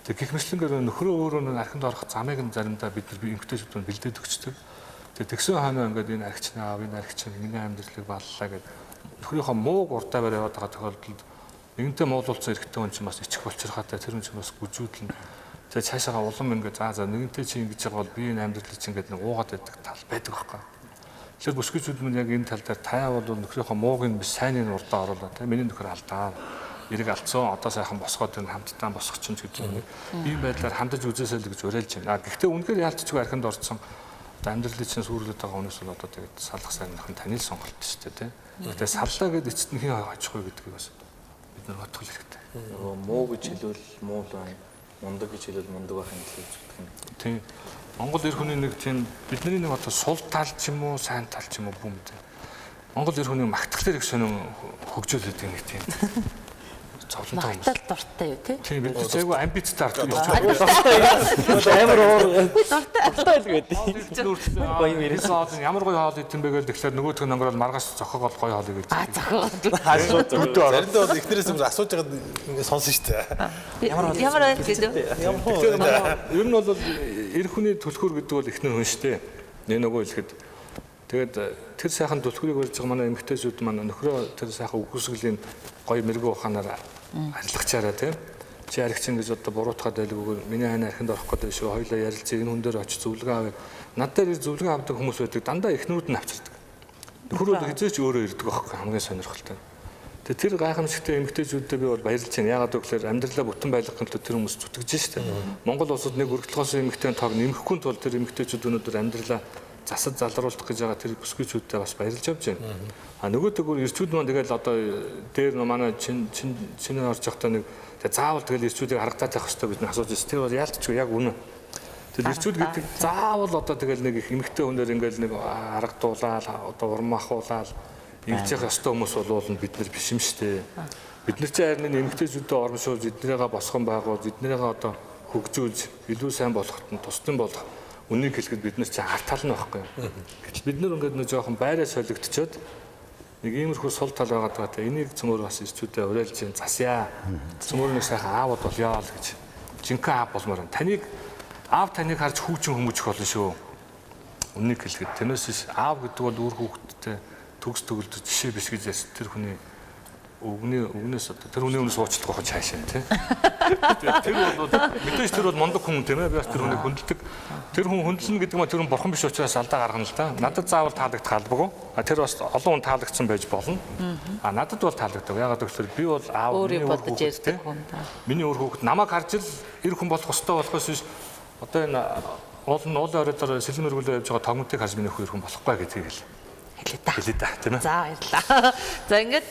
Тэгээ гих мэтлэнгээр нөхрөө өөрөө нэг архинд орох замыг нь заримдаа бид нар эмгтээчүүд нь бэлдээд өгчдөг. Тэгээ тэгсэн хойноо ингээд энэ архичны аав энэ архичин миний амьдралыг баллаа гэдэг нөхрийнхөө мууг урдаа бариад байгаа тохиолдолд нэгэнтээ муулуулсан эрэгтэй хүн чинь бас ичих болчихрахаатай тэр хүн чинь бас гүжүүлнэ. Тэгээ цаашаага улам ингээд за нэгэнтээ чи ингэж байгаа бол би энэ амьдралыг чинь ингээд нэг уугаад байдаг тал байдаг байхгүй. Тэгэхээр бүсгүйчүүд мань яг энэ тал дээр таяа бол нөхрийнхөө мууг нь биш сайныг урдаа оруулаа. Тэгээ миний нөхөр алдаа. Эрэг алдсан одоо сайхан босгоод энэ хамтдаа босгох чинь гэдэг юм. Ийм байдлаар хандаж үзээсэй л гэж уриалж байна. Гэхдээ үнэхээр яалтчгүй архинд орсон амьдралын чинь сүрлээд байгаа хүнээс бол одоо тэгээд салах сайнхан танил сонголт шүү дээ. Гэхдээ саллаа гэд эцэст нь хин очих вэ гэдгийг бас бид нар бодох хэрэгтэй. Нөгөө муу гэж хэлвэл муу л байна. Мундаг гэж хэлвэл мундаг байх юм л үздэг юм. Тийм. Монгол эр хүний нэг тийм бидний нэг одоо сул тал ч юм уу, сайн тал ч юм уу бүм дээ. Монгол эр хүний магтгалаар их сонин хөгжөөлөд нэг тийм. Цовлонтой хүмүүс. Магтаал дуртай юу тий? Тийм бид зэйгүй амбицтай ард гэж Амар уур дуртай алтай л гэдэг. гоё юм ямар гоё хоол идэм бэ гэж тэгэхээр нөгөөх нь өнгөрөөл маргаас зохиогол гоё хоол гэж. Зохиогол. Заримдаа бол эхнэрээс юм асууж байгаад ингэ сонсон шүү дээ. ямар байх гэдэг. Ер нь бол эр хүний түлхүүр гэдэг бол эхнэр хүн шүү дээ. Нэг нөгөө хэлэхэд тэгээд тэр сайхан түлхүүрийг барьж байгаа манай эмэгтэйчүүд манай нөхрөө тэр сайхан үгүйсгэлийн гоё мэрэгэн ухаанаар арилгачаараа тийм чи аригчин гэж одоо буруутгаад байлгүй миний хань архинд орох гэдэг шүү хоёлаа ярилцээ энэ хүн дээр очиж зөвлөгөө авъя над дээр зөвлөгөө авдаг хүмүүс байдаг дандаа эхнүүд нь авчирдаг нөхрүүд хизээч өөрөө ирдэг байхгүй хамгийн сонирхолтой тэгээ тэр гайхамшигтай эмэгтэйчүүдэд би бол баярлж байна яагаад гэвэл амьдралаа бүтэн байлгахын тулд тэр хүмүүс зүтгэж штэ Монгол улсад нэг өргөдөлгөөс эмэгтэй тоог нэмэхгүй тул тэр эмэгтэйчүүд өнөөдөр амьдралаа засад залруулах гэж байгаа тэр бүсгүйчүүдтэй бас баярлж явж байна. А нөгөө төгөр ирчүүд маань тэгэл одоо дээр манай чиний орж явахдаа нэг заавал тэгэл ирчүүдийг харагдаад байх хэрэгтэй бид асууж байна. Тэр бол яалтчгүй яг үнэ. Тэр ирчүүд гэдэг заавал одоо тэгэл нэг их эмэгтэй хүнээр ингээл нэг харагдуулаад одоо урмахуулаад ингэж явах ёстой хүмүүс болвол бид нар биш юм штэ. Бид нар чинь харин эмэгтэйчүүдэд оромшуулж эднэрийгээ босгон байгуул эднэрийгээ одоо хөгжүүлж илүү сайн болоход нь тусдан болох үнийг хэлэхэд бид нар чи арт тал нь байхгүй юу. Гэтэл бид нар ингээд нэг жоохон байраа солигдчиход нэг иймэрхүү сул тал байгаа даа. Энийг цөмөр бас ирчүүдээ уриалж чинь засъя. Цөмөр нэг сайхан аавд болёо л гэж. Жинхэнэ аав болмоор. Таныг аав таныг харж хүүчин хүмүүжих болно шүү. Үннийг хэлгээд тэрнээс аав гэдэг бол үр хүүхэдтэй төгс төгөлд жишээ биш гэж яс тэр хүний өгнөөс одоо тэр хүний өмнөөс уучлах гэж хаашаа тий. Тэр бол мэдээж тэр бол мондог хүн тийм ээ. Би бас тэр хүнийг хүндэлдэг. Тэр хүн хүндлэн гэдэг нь тэр хүн бурхан биш учраас алдаа гаргана л да. Надад заавал таалагдах албагүй. Тэр бас олон хүн таалагдсан байж болно. Надад бол таалагдав. Ягаад гэвэл би бол аав өөрийн бодож ярьдаг хүн да. Миний өөр хүүхэд намайг харж л эр хүн болох ёстой болохоос биш. Одоо энэ уулын оройдоор сэлэм өргөлөө явж байгаа тогмтыг харж миний хоёр хүн болохгүй гэдгийг хэлээ да тийм ээ. За баярлалаа. За ингээд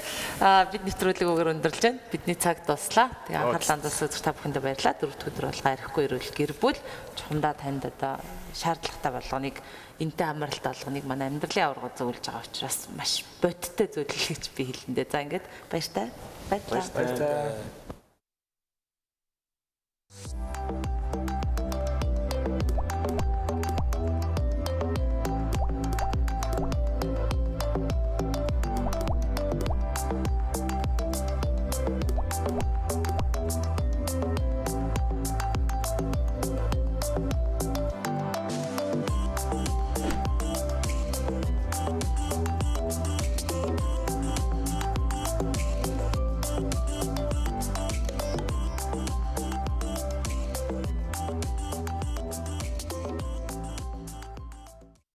бид нэвтрүүлгээр өндөрлж байна. Бидний цаг дуслаа. Тэгээ анхаарлаа хандуулсан та бүхэндээ баярлалаа. Дөрөвд өдөр болгоо архигүй эрүүл гэр бүл чухамдаа танд одоо шаардлагатай болгоныг энтэй амралт алганыг манай амьдралын аварга зөвлөж байгаа учраас маш бодиттой зөвлөлт гэж би хэлэндээ. За ингээд баяртай. Баяртай.